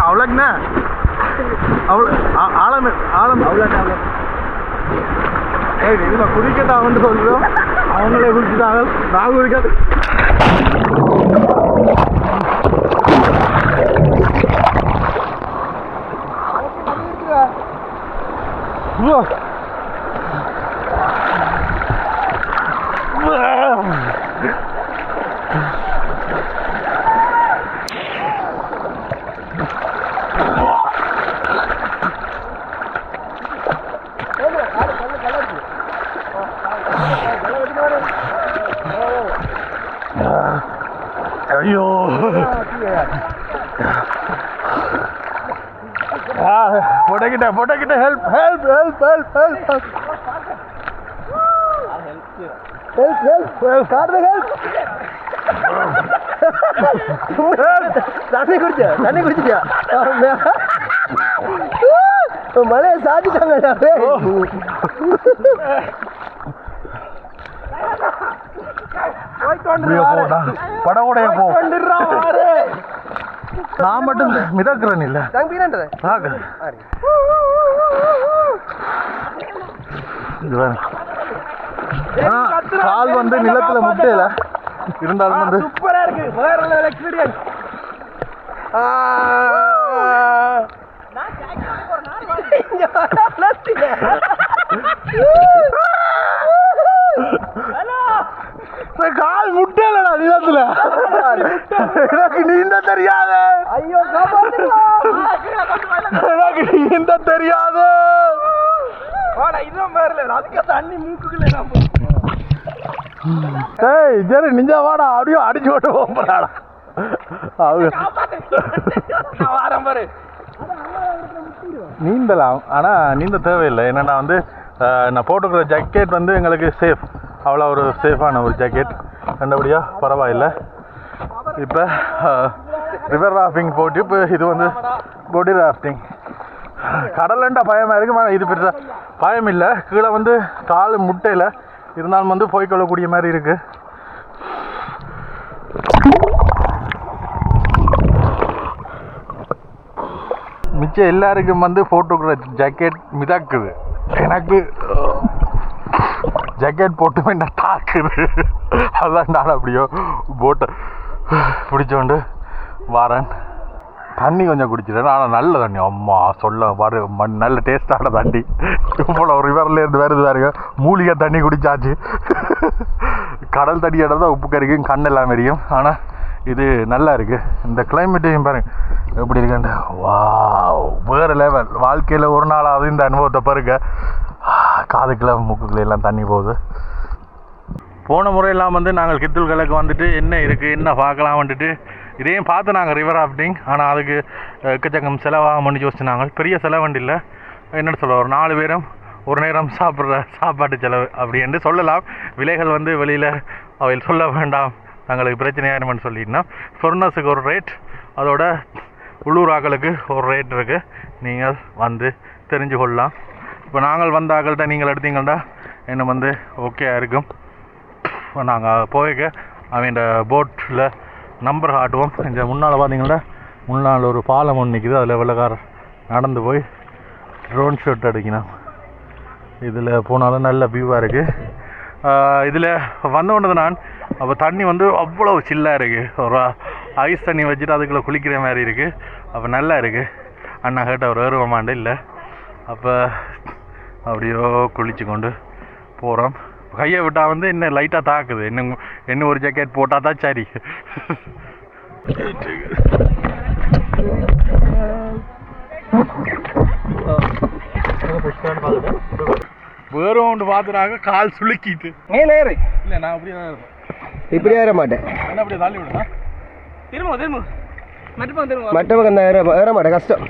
அவ்வளோக்குண்ணா அவ்வளோ ஆழம் ஆழம் அவ்வளோ இதுல குதிக்கட்டாங்கன்னு சொல்றோம். அவங்களே குதிச்சுட்டாங்க, நான் குதிக்காது. ஐயோ பொட்டக்கிட்ட help help help help help help help காட்டுற ஹெல்ப். தண்ணி குடிச்சியா மழையை சாதிட்டாங்க. படவுடைய போ, நான் மட்டும் மிதக்கிறேன் இல்ல. கால் வந்து நிலத்துல முட்டையில இருந்தாலும் வந்து சூப்பரா இருக்கு. வேற லெவல் எக்ஸ்பீரியன்ஸ். கால் முட்டையிலடா நிலத்துல. எனக்கு நீந்த தெரியாது. ஐயோ எனக்கு நீந்த தெரியாது. இதுவும் வேற லெவல். அதுக்கு தண்ணி மூக்குக்குள்ள ஏய் சரி நிஞ்சா வாடா, அப்படியே அடிச்சு விட்டு போறாடா. நீந்தலாம், ஆனா நீந்த தேவையில்லை. என்னன்னா வந்து நான் போட்டுக்கிற ஜாக்கெட் வந்து எங்களுக்கு சேஃப், அவ்வளோ ஒரு சேஃபான ஒரு ஜாக்கெட். கண்டபடியா பரவாயில்லை. இப்போ ரிவர் ராஃப்டிங் போட்டு, இப்போ இது வந்து பொடி ராஃப்டிங். கடலண்டா பயமாக இருக்கு, இது பெருசா பயம் இல்லை. கீழே வந்து கால் முட்டையில் இருந்தாலும் வந்து போய்க்கொள்ளக்கூடிய மாதிரி இருக்கு. மிச்சம் எல்லாருக்கும் வந்து போட்டுக்கிற ஜாக்கெட் மிதக்குது, எனக்கு ஜாக்கெட் போட்டுமே நான் தாக்குது. அதான் நான் அப்படியோ போட்டை பிடிச்சோண்டு வாரேன். தண்ணி கொஞ்சம் குடிச்சிட்டேன், ஆனால் நல்ல தண்ணி. அம்மா சொல்ல பாரு, நல்ல டேஸ்டான தண்ணி. இவ்வளோ ரிவர்லேருந்து வருது பாருங்க, மூலிகை தண்ணி குடிச்சாச்சு. கடல் தண்ணி இடம் தான் உப்பு கறிக்கும், கண்ணெல்லாம் தெரியும். ஆனால் இது நல்லா இருக்குது. இந்த கிளைமேட்டையும் பாருங்க எப்படி இருக்குன்னு. வா வேறு லெவல். வாழ்க்கையில் ஒரு நாளாவது இந்த அனுபவத்தை பாருங்க. காதுக்குள்ள மூக்குக்குள்ள எல்லாம் தண்ணி போகுது. போன முறையெல்லாம் வந்து நாங்கள் கித்துல்களுக்கு வந்துட்டு என்ன இருக்குது என்ன பார்க்கலாம் வந்துட்டு இதையும் பார்த்து நாங்கள் ரிவர் ராஃப்டிங். ஆனால் அதுக்கு எக்கச்சக்கம் செலவாகும்னு யோசிச்சுனாங்க. பெரிய செலவண்டு இல்லை, என்னென்னு சொல்ல, ஒரு 4 பேரும் ஒரு நேரம் சாப்பிட்ற சாப்பாட்டு செலவு அப்படி என்று சொல்லலாம். விலைகள் வந்து வெளியில் அவையில் சொல்ல வேண்டாம், தங்களுக்கு பிரச்சனையாயிருமென்னு சொல்லிட்டுனா ஃபொரினர்ஸுக்கு ஒரு ரேட், அதோட உள்ளூர் ஆக்களுக்கு ஒரு ரேட் இருக்குது. நீங்கள் வந்து தெரிஞ்சு கொள்ளலாம். இப்போ நாங்கள் வந்த ஆக்கள்கிட்ட நீங்கள் எடுத்தீங்கன்னா என்ன வந்து ஓகேயா இருக்கும். நாங்கள் போய்க்க அவன் போட்டில் நம்பர் காட்டுவோம். இந்த முன்னால் பார்த்தீங்கன்னா முன்னால் ஒரு பாலம் ஒன்று நிற்கிது, அதில் வெள்ளக்காரர் நடந்து போய் ட்ரோன் ஷாட் அடிக்கணும். இதில் போனாலும் நல்ல வியூவாக இருக்குது. இதில் வந்தோடனே நான் அப்போ தண்ணி வந்து அவ்வளோ சில்லாக இருக்குது. ஒரு ஐஸ் தண்ணி வச்சுட்டு அதுக்குள்ளே குளிக்கிற மாதிரி இருக்குது. அப்போ நல்லா இருக்குது. அண்ணா கேட்ட ஒரு ஏறுவமாண்டு இல்லை. அப்போ அப்படியோ குளிச்சு கொண்டு போகிறோம். கையை விட்டால் வந்து இன்னும் லைட்டாக தாக்குது. இன்னும் ஒரு ஜாக்கெட் போட்டால் தான் சரி. வேற ஒன்று பார்த்துறாங்க கால் சுளுக்கிட்டு. மேலே ஏறு. இல்லை நான் அப்படியே தான் இருப்பேன். இப்படி ஏற மாட்டேன். என்ன அப்படியே தள்ளி விடுதா? திரும்ப மற்ற பக்கம் தான் ஏற மாட்டேன், கஷ்டம்.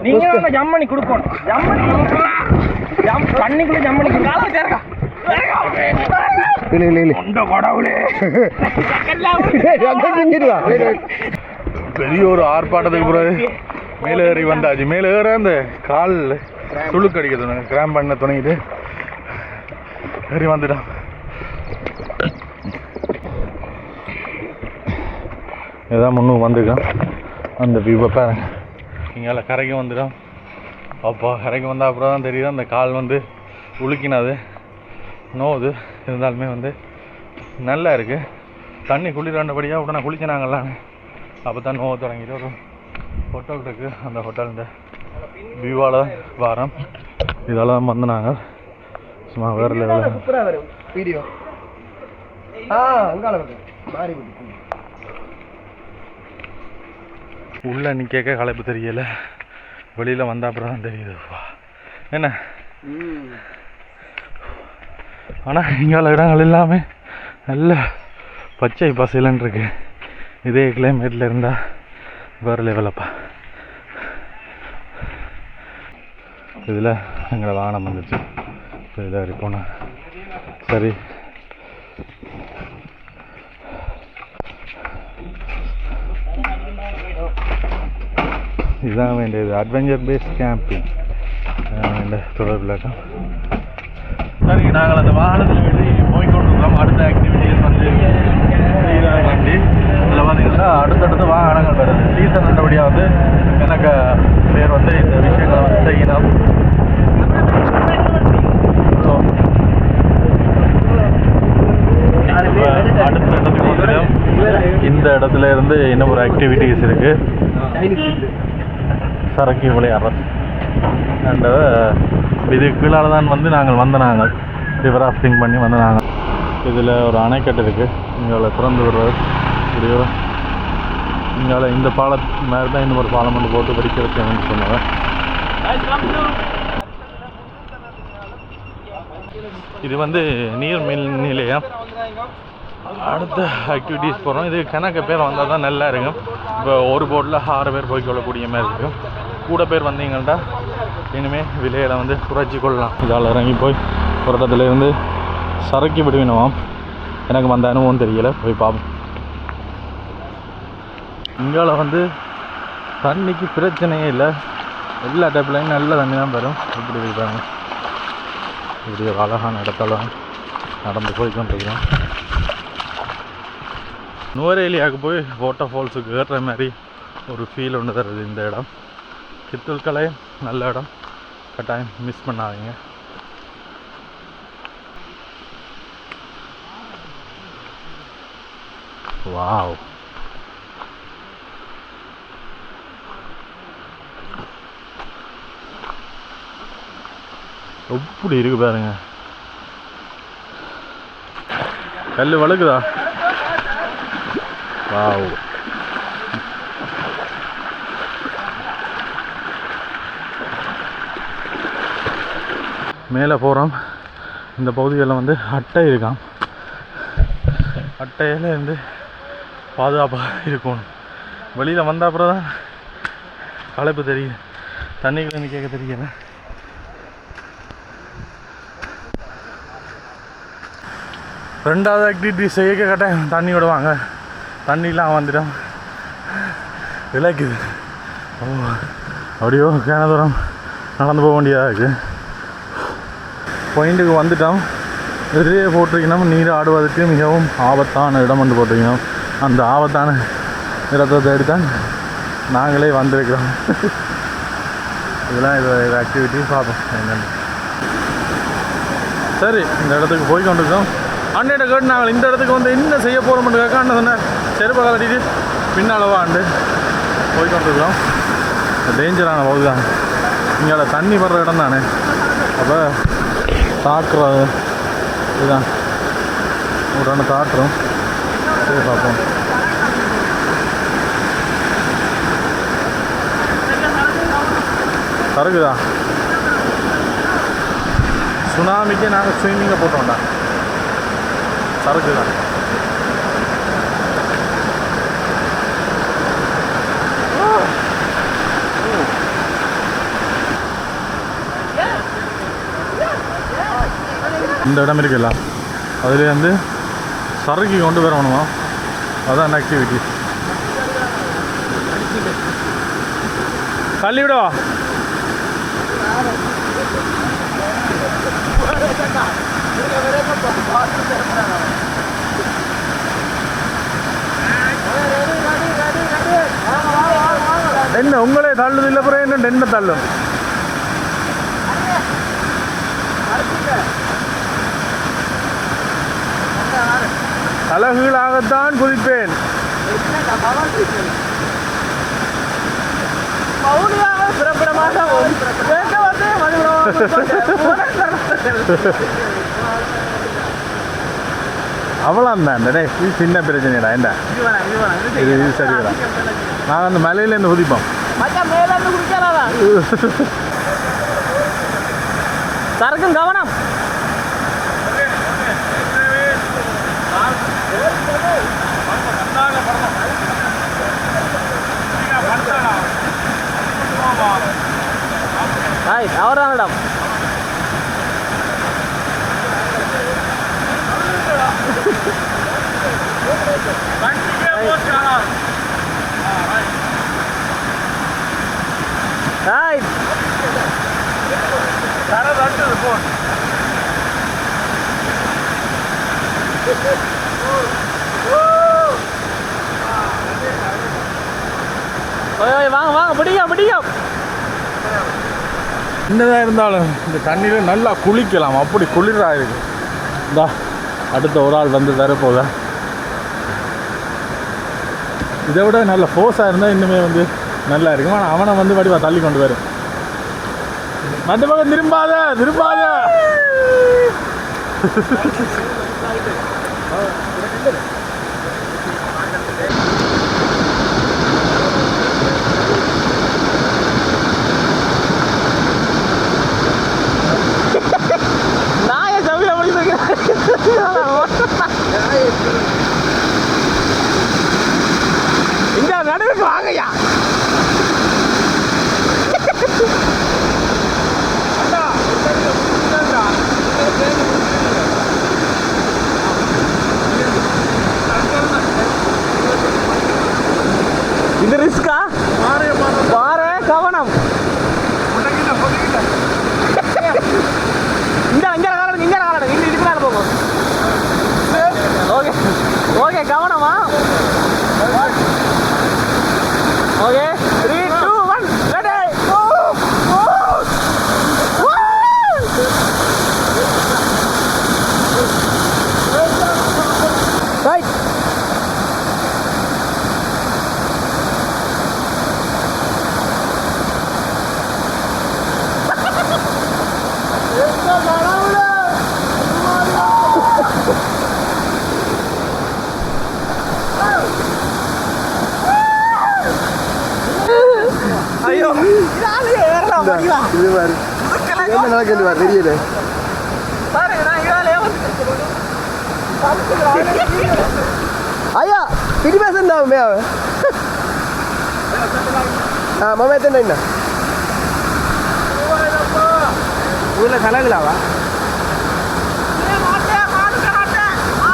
நீங்க தான் ஜம்மணி கொடுக்கணும். தண்ணிக்குள்ள ஜம்மணி கொடுக்கணும். பெரிய ஒரு ஆர்ப்பாட்டத்துக்கு பிறகு மேலே ஏறி வந்தாச்சு. மேலே ஏற அந்த கால் சுளுக்கு அடிக்க துணை கிராம் பண்ண துணைக்கிட்டு ஏறி வந்துட்டான். இதான் முன்னுக்கு வந்துருக்கான். அந்த வியூவை பாருங்க. இங்கே கரைக்கு வந்துடும். அப்பா கரைக்கு வந்தால் அப்புறம் தான் தெரியுது அந்த கால் வந்து உளுக்கினது நோவுது. இருந்தாலுமே வந்து நல்லா இருக்குது. தண்ணி குளிராண்டபடியாக உடனே குளிச்சினாங்களான்னு அப்போ தான் நோவை தொடங்கிட்டு ஒரு ஹோட்டல் இருக்குது. அந்த ஹோட்டல் வியூவால் வாரம் இதெல்லாம் வந்து நாங்கள் சும்மா வேறு லெவலில் வீடியோ உள்ளே நிற்க களைப்பு தெரியல. வெளியில் வந்த அப்புறம் தான் தெரியுது என்ன. ஆனால் இங்கால இடங்கள் எல்லாமே நல்ல பச்சை பசைலன்னு இருக்கு. இதே கிளைமேட்டில் இருந்தால் வேறு லெவலப்பா. இதில் எங்களை வாகனம் வந்துச்சு. இதில் இருப்போண்ணா. சரி இதுதான் வேண்டியது. அட்வென்ச்சர் பேஸ்ட் கேம்பிங் வேண்டிய தொடர்பு விளக்கம். சரி நாங்கள் அந்த வாகனத்தில் வெளியே போய்கொண்டிருக்கோம். அடுத்த ஆக்டிவிட்டிஸ் வந்து வண்டி இதில் பார்த்தீங்கன்னா அடுத்தடுத்து வாகனங்கள் வருது. சீசன் நல்லபடியாக வந்து எனக்கு பேர் வந்து இந்த விஷயங்களை வந்து செய்யணும். அடுத்த இடத்துக்கு வந்துடும். இந்த இடத்துல இருந்து இன்னும் ஒரு ஆக்டிவிட்டிஸ் இருக்குது. சரக்கு விளையாடுறது. அண்ட் இது கீழால் தான் வந்து நாங்கள் வந்தனாங்க. ரிவர் ராஃப்டிங் பண்ணி வந்தனாங்க. இதில் ஒரு அணைக்கட்டு இருக்குது. இங்கே திறந்து விடுறது இப்படி இங்கே இந்த பாலத்து மாதிரி தான் இன்னும் ஒரு பாலம் வந்து போட்டு படிக்கிறதுன்னு சொன்னாங்க. இது வந்து நீர் மின் நிலையம். அடுத்த ஆக்டிவிட்டிஸ் போகிறோம். இது கணக்கு பேர் வந்தால் தான் நல்லா இருக்கும். இப்போ ஒரு போட்டில் 6 பேர் போய்க்கொள்ளக்கூடிய மாதிரி இருக்கும். கூட பேர் வந்தீங்கள்டா இனிமேல் விலையில் வந்து குறைச்சி கொள்ளலாம். இதால் இறங்கி போய் ஒரு இடத்துல இருந்து சரக்கி விடுவினோம். எனக்கு வந்த அனுபவம் தெரியலை. போய் பார்ப்போம். இங்கால வந்து தண்ணிக்கு பிரச்சனையே இல்லை. எல்லா டைப்லையும் நல்ல தண்ணி தான் வரும். இப்படி இருக்காங்க. இப்படி ஒரு அழகான இடத்துல நடந்து போய்கொண்டிருக்கிறோம். நுவரேலியாவுக்கு போய் வாட்டர் ஃபால்ஸுக்கு ஏறுற மாதிரி ஒரு ஃபீல் ஒன்று தருது இந்த இடம். கித்துல் கலை நல்ல இடம். கட்டாயம் மிஸ் பண்ணாதீங்க. வாவ், எப்படி இருக்கு பாருங்க. கல் வழுக்குதா? வாவ். மேலே போகிறோம். இந்த பகுதிகளில் வந்து அட்டை இருக்காம். அட்டையில் இருந்து பாதுகாப்பாக இருக்கணும். வெளியில் வந்த அப்புறம் தான் களைப்பு தெரியுது. தண்ணிக்குள்ள நிற்க தெரியல. ரெண்டாவது ஆக்டிவிட்டி செய்ய கட்டாயம் தண்ணி விடுவாங்க. தண்ணிலாம் வந்துட்டோம். விளக்குது. ஓ, அப்படியோ கேன தூரம் நடந்து போக வேண்டியதாக இருக்குது. பாயிண்ட்டுக்கு வந்துட்டோம். எதிரே போட்டிருக்கணும் நீர் ஆடுவதற்கு மிகவும் ஆபத்தான இடம் வந்து போட்டிருக்கணும். அந்த ஆபத்தான இடத்தை தேடித்தான் நாங்களே வந்திருக்கிறோம். இதெல்லாம் இது ஆக்டிவிட்டி பார்ப்போம் என்னென்னு. சரி, இந்த இடத்துக்கு போய் கொண்டிருக்கோம். அண்ணிட்ட கேட்டு நாங்கள் இந்த இடத்துக்கு வந்து என்ன செய்ய போகிறோம்னு கேட்க அண்ணன் சொன்னேன். செருப்பை கலட்டிட்டு பின்னாலவா ஆண்டு போய் கொண்டிருக்கிறோம். டேஞ்சரான பகுதி தான். இங்கே தண்ணி வர்ற இடம் தானே. அப்போ தாக்குறது இதுதான் ஒரு ரெண்டு தாக்குறோம். சரி பார்ப்போம். சரக்குதா? சுனாமிக்கு நாங்கள் ஸ்விம்மிங்கை போட்டோம்டா சரக்கு தான் இந்த இடம் இருக்குல்ல அதில் வந்து சரக்கு கொண்டு வரணுமா அதான் ஆக்டிவிட்டி தள்ளிவிடவா என்ன உங்களே தள்ளுது இல்லை பிறகு என்ன என்ன தள்ளும் அழகுகளாகத்தான் குதிப்பேன் அவ்வளோதான் டே இது சின்ன பிரச்சனைடா என்ன இது சரிடா நாங்கள் அந்த மலையிலேருந்து குதிப்போம் சரக்கும் கவனம் அவர்தான் இடம் வாங்க வாங்க பிடிக்கும் பிடிக்கும் என்னதான் இருந்தாலும் இந்த தண்ணியில் நல்லா குளிக்கலாம் அப்படி குளிராக இருக்கு இந்தா அடுத்த ஒரு ஆள் வந்து தரப்போதா இதை விட நல்ல ஃபோர்ஸாக இருந்தால் இன்னுமே வந்து நல்லா இருக்கும் ஆனால் அவனை வந்து வடிவா தள்ளி கொண்டு வரும் மற்ற பக்கம் திரும்பாத திரும்பாத இந்த நடுவுக்கு வாங்கய்யா இது ரிஸ்கா பாரு கவனம் இங்க காலம் இங்க இதுக்குள்ள போகும் ஓகே ஓகே கவனமா ஓகே 3 2 1 ரெடி ரைட் ஐயோ ஏறலாம் இது பாரு என்ன நடக்குது பாரு தெரியல பாருங்க நான் இதாலே ஐயா பிடி பேசண்டா மேவ மாமா எத்தனை என்ன ஊர்ல கலகலாவா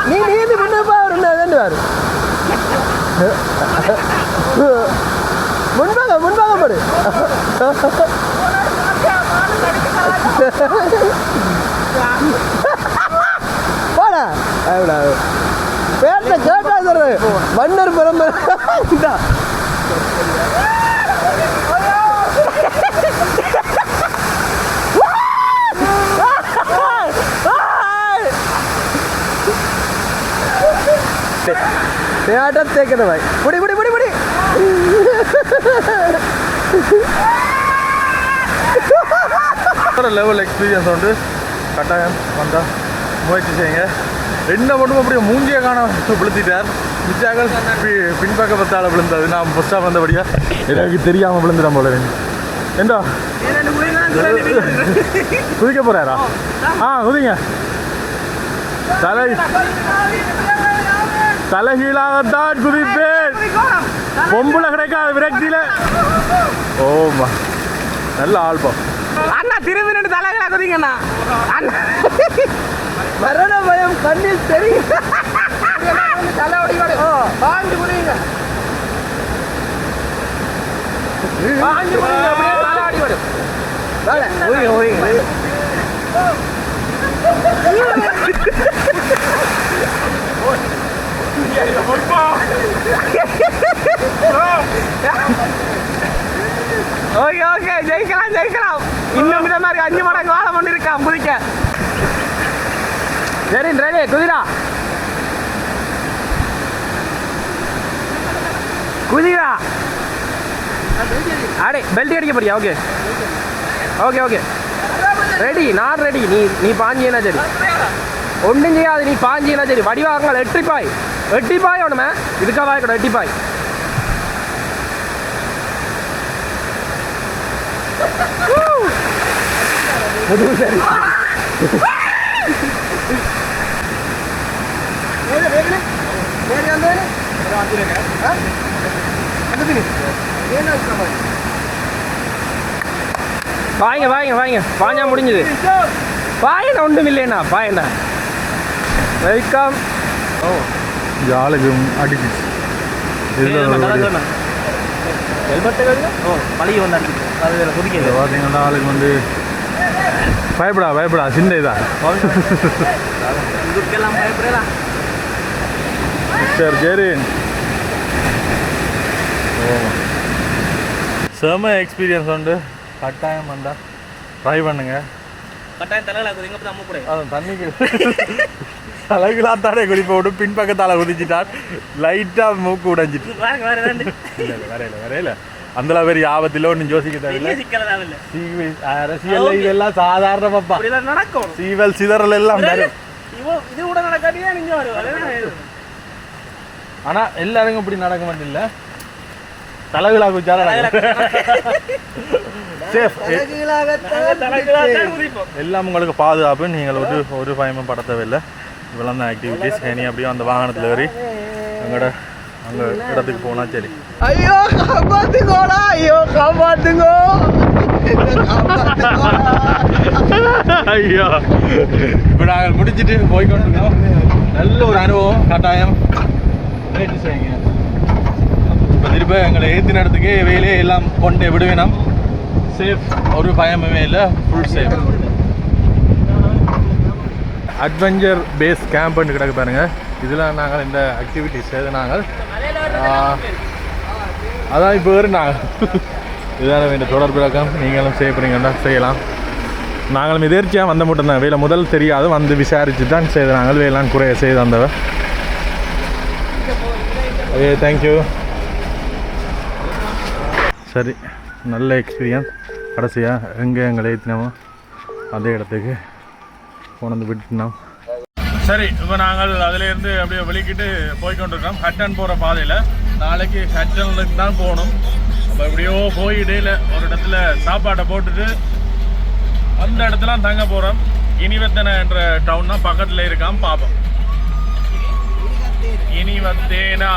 நீ நீந்து முன்னப்பா ரெண்டு பாரு முன்பாக பாரு போடா பேட்ட கேட்டா சொல்றது மன்னர் பரம்பரை தேக்கிற பாய் புடி புடி புடி புடி லெவல் எக்ஸ்பீரியன்ஸ் வந்து கட்டாயம் வந்தால் முயற்சி செய்யுங்க என்ன மட்டும் அப்படியே மூஞ்சியை காண விழுத்திட்டார் மிச்சாக்கள் பின்பக்க பத்தால் விழுந்தது நான் ஃபஸ்ட்டாக வந்தபடியாக எனக்கு தெரியாமல் விழுந்துடும் போல ஏண்டா குதிக்க போறாரா? குதிங்க. தலைகீழாகத்தான் குதிப்பேன். பொம்புல கிடைக்காத விரக்தியில. ஓமா நல்ல ஆல்பம். அண்ணா திரும்பி ரெண்டு தலைகளா குதிங்கண்ணா. மரண பயம் கண்ணில் தெரியும். தலை ஓடிவாடு. பாஞ்சு குதிங்க. பாஞ்சு குதிங்க. அப்படியே தலை ஓடிவாடு. ஓடிங்க ஓடிங்க. ஓகே ஓகே ஜெயிக்கலாம் ஜெயிக்கலாம். இன்னும் இந்த மாதிரி 5 மடங்கு வாழ பண்ணிருக்கான் குதிக்க. சரி ரெடி குதிரா குதிரா. அடே பெல்ட் அடிக்க போறியா? Okay okay okay ready. நான் ரெடி. நீ பாஞ்சினா சரி. ஒன்றும் செய்யாது. நீ பாஞ்சினா சரி. வடிவாங்க எட்டிப்பாய் ஒன்றுமே இதுக்காக வாய்க்கணும். எட்டிப்பாய் சரி. வாங்க வாங்க வாங்க பாஞ்சா முடிஞ்சது. பாயண்ணா ஒன்றும் இல்லைண்ணா. பாயண்ணா வெல்கம். ஆளுக்கு அடிச்சு பழகி வந்தாச்சு. அது குதிக்க பார்த்தீங்கன்னா ஆளுக்கு வந்து பயப்படா சின்ன இதான். இதுக்கெல்லாம் பயப்படலாம். சரி செம எக்ஸ்பீரியன்ஸ் உண்டு. கட்டாயம் வந்தா ட்ரை பண்ணுங்க. கட்டாயம் தலையில குதிங்க. அப்போ அம்மா கூட அதான் தண்ணிக்கு தலைகளாத்தாடே குடிப்ப விட்டு பின்பக்கத்தால் குதிச்சிட்டான். லைட்டாக மூக்கு உடைஞ்சிட்டு வரையில அந்த பெரிய ஆபத்தில் ஒன்றும் யோசிக்க தேவையில்லை. அரசியல் இதெல்லாம் சாதாரணமாப்பா நடக்கும். சீவல் சிதறல் எல்லாம் இது கூட நடக்காட்டியா நீங்க வருவாங்க. ஆனா எல்லாருக்கும் இப்படி நடக்க மாட்டில்ல. தலைகளா குச்சாலும் எல்லாம் உங்களுக்கு பாதுகாப்பு. நீங்கள் ஒரு பயமும் பட தேவையில்லை. இவ்வளோ தான் ஆக்டிவிட்டிஸ். இனி அப்படியே அந்த வாகனத்தில் ஏறி அங்கே இடத்துக்கு போனா சரி. ஐயோ காப்பாத்துங்கோடா. ஐயோ காப்பாத்துங்கோ. ஐயோ இப்போ நாங்கள் முடிச்சுட்டு போய்கொண்டிருக்கோம். நல்ல ஒரு அனுபவம். கட்டாயம் முயற்சி செய்யுங்க. இப்போ திரும்ப எங்களை ஏற்றின இடத்துக்கு வேலையே எல்லாம் கொண்டு விடுவேணும். சேஃப். ஒரு பயமுமே இல்லை. Full safe. அட்வென்ச்சர் பேஸ் கேம்ப்னு கிடக்கு பாருங்க. இதில் நாங்கள் இந்த ஆக்டிவிட்டிஸ் செய்து நாங்கள் அதான் இப்போ நாங்கள் இதுதான் இந்த தொடர் விளக்கம். நீங்களும் செய்யப்படுறீங்கன்னா செய்யலாம். நாங்களும் எதிர்ச்சியாக வந்த மட்டும்தான். வேலை முதல் தெரியாது வந்து விசாரித்து தான் செய்து நாங்கள் வேளாண் குறைய செய்து வந்தவ. Okay thank you. சரி நல்ல எக்ஸ்பீரியன்ஸ். கடைசியாக எங்கே எங்களை ஏற்றினோமோ அதே இடத்துக்கு கொண்டு விட்டுனோம். சரி இப்போ நாங்கள் அதிலேருந்து அப்படியே வெளிக்கிட்டு போய்கொண்டிருக்கோம். ஹட்டன் போகிற பாதையில். நாளைக்கு ஹட்டனுக்கு தான் போகணும். அப்போ எப்படியோ போய் இடையில் ஒரு இடத்துல சாப்பாட்டை போட்டுட்டு அந்த இடத்துல தங்க போகிறோம். இனிவத்தனை என்ற டவுன் தான் பக்கத்தில் இருக்கான். பார்ப்போம். இனிவத்தேனா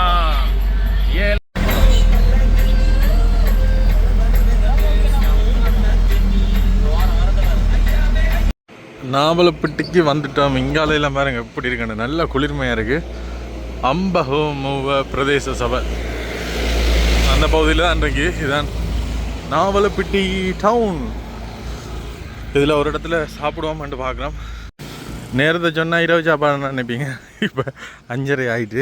நாவலப்பட்டிக்கு வந்துட்டோம். இங்காலையெல்லாம் பாருங்க எப்படி இருக்குன்னு. நல்ல குளிர்மையாக இருக்குது. அம்பகோமுவ பிரதேச சபை அந்த பகுதியில் தான் இன்றைக்கு. இதுதான் நாவலப்பட்டி டவுன். இதில் ஒரு இடத்துல சாப்பிடுவோம்னு பார்க்குறோம். நேரத்தை சொன்னால் இரவு சாப்பாடு நினைப்பீங்க. இப்போ 5:30 ஆகிட்டு.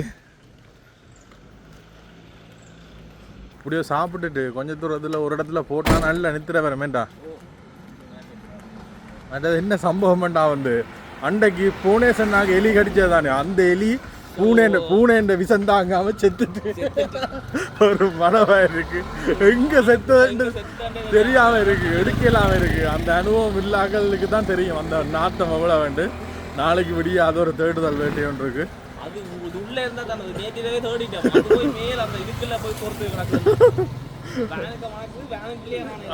இப்படியோ சாப்பிட்டுட்டு கொஞ்சம் தூரத்தில் ஒரு இடத்துல போட்டால் நல்ல நித்திர வரமேண்டா. அதாவது என்ன சம்பவம்டா வந்து அன்றைக்கு பூனே சொன்னாங்க எலி கடிச்சது தானே. அந்த எலி பூனேன்ற விஷம் தாங்காம செத்துட்டு ஒரு மனவா இருக்கு. எங்க செத்தது தெரியாம இருக்கு. எடுக்கலாம இருக்கு. அந்த அனுபவம் இல்லாதவங்களுக்கு தான் தெரியும் அந்த நாட்டம் எவ்வளோ வேண்டு. நாளைக்கு விடிய அது ஒரு தேடுதல் வேண்டிய ஒன்று இருக்கு.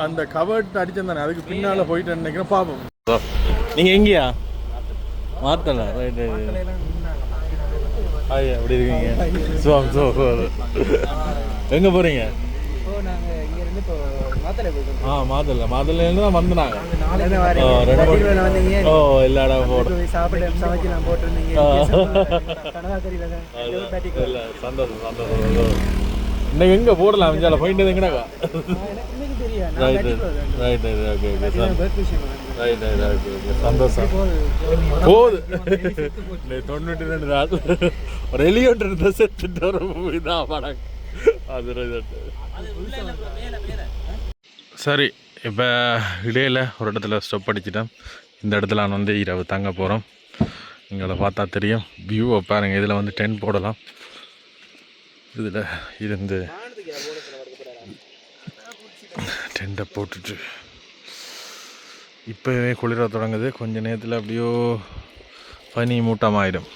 அந்த கவர்ட் அடிச்சிருந்தானே அதுக்கு பின்னால போயிட்டு நினைக்கிறேன் பாப்போம். நீங்க எங்கேயா மாத்தல ரைட் ஐயா எப்படி இருக்கீங்க? எங்க போறீங்க? மாத்தலேருந்து தான் வந்தாங்க. ஓ எல்லா இடம் சந்தோஷம் சந்தோஷம். இன்னைக்கு எங்க போடலாம் அஞ்சால போயிட்டு எங்கடாக்கா? Right right okay okay right right okay okay சந்தோஷம். போகுது 92 நாள் ஒரு எலியோட்டு இருந்த செத்துட்டு ஒரு மூவி தான் படம். அது சரி. இப்போ இடையில் ஒரு இடத்துல ஸ்டாப் அடிச்சிட்டேன். இந்த இடத்துல நான் வந்து இரவு தங்க போகிறோம். எங்களை பார்த்தா தெரியும் வியூவை பாருங்கள். இதில் வந்து டென்ட் போடலாம். இதில் இருந்து டென்ட்டை போட்டுட்டு இப்போவே குளிர தொடங்குது. கொஞ்சம் நேரத்தில் அப்படியோ பனி மூட்டமாயிடும்.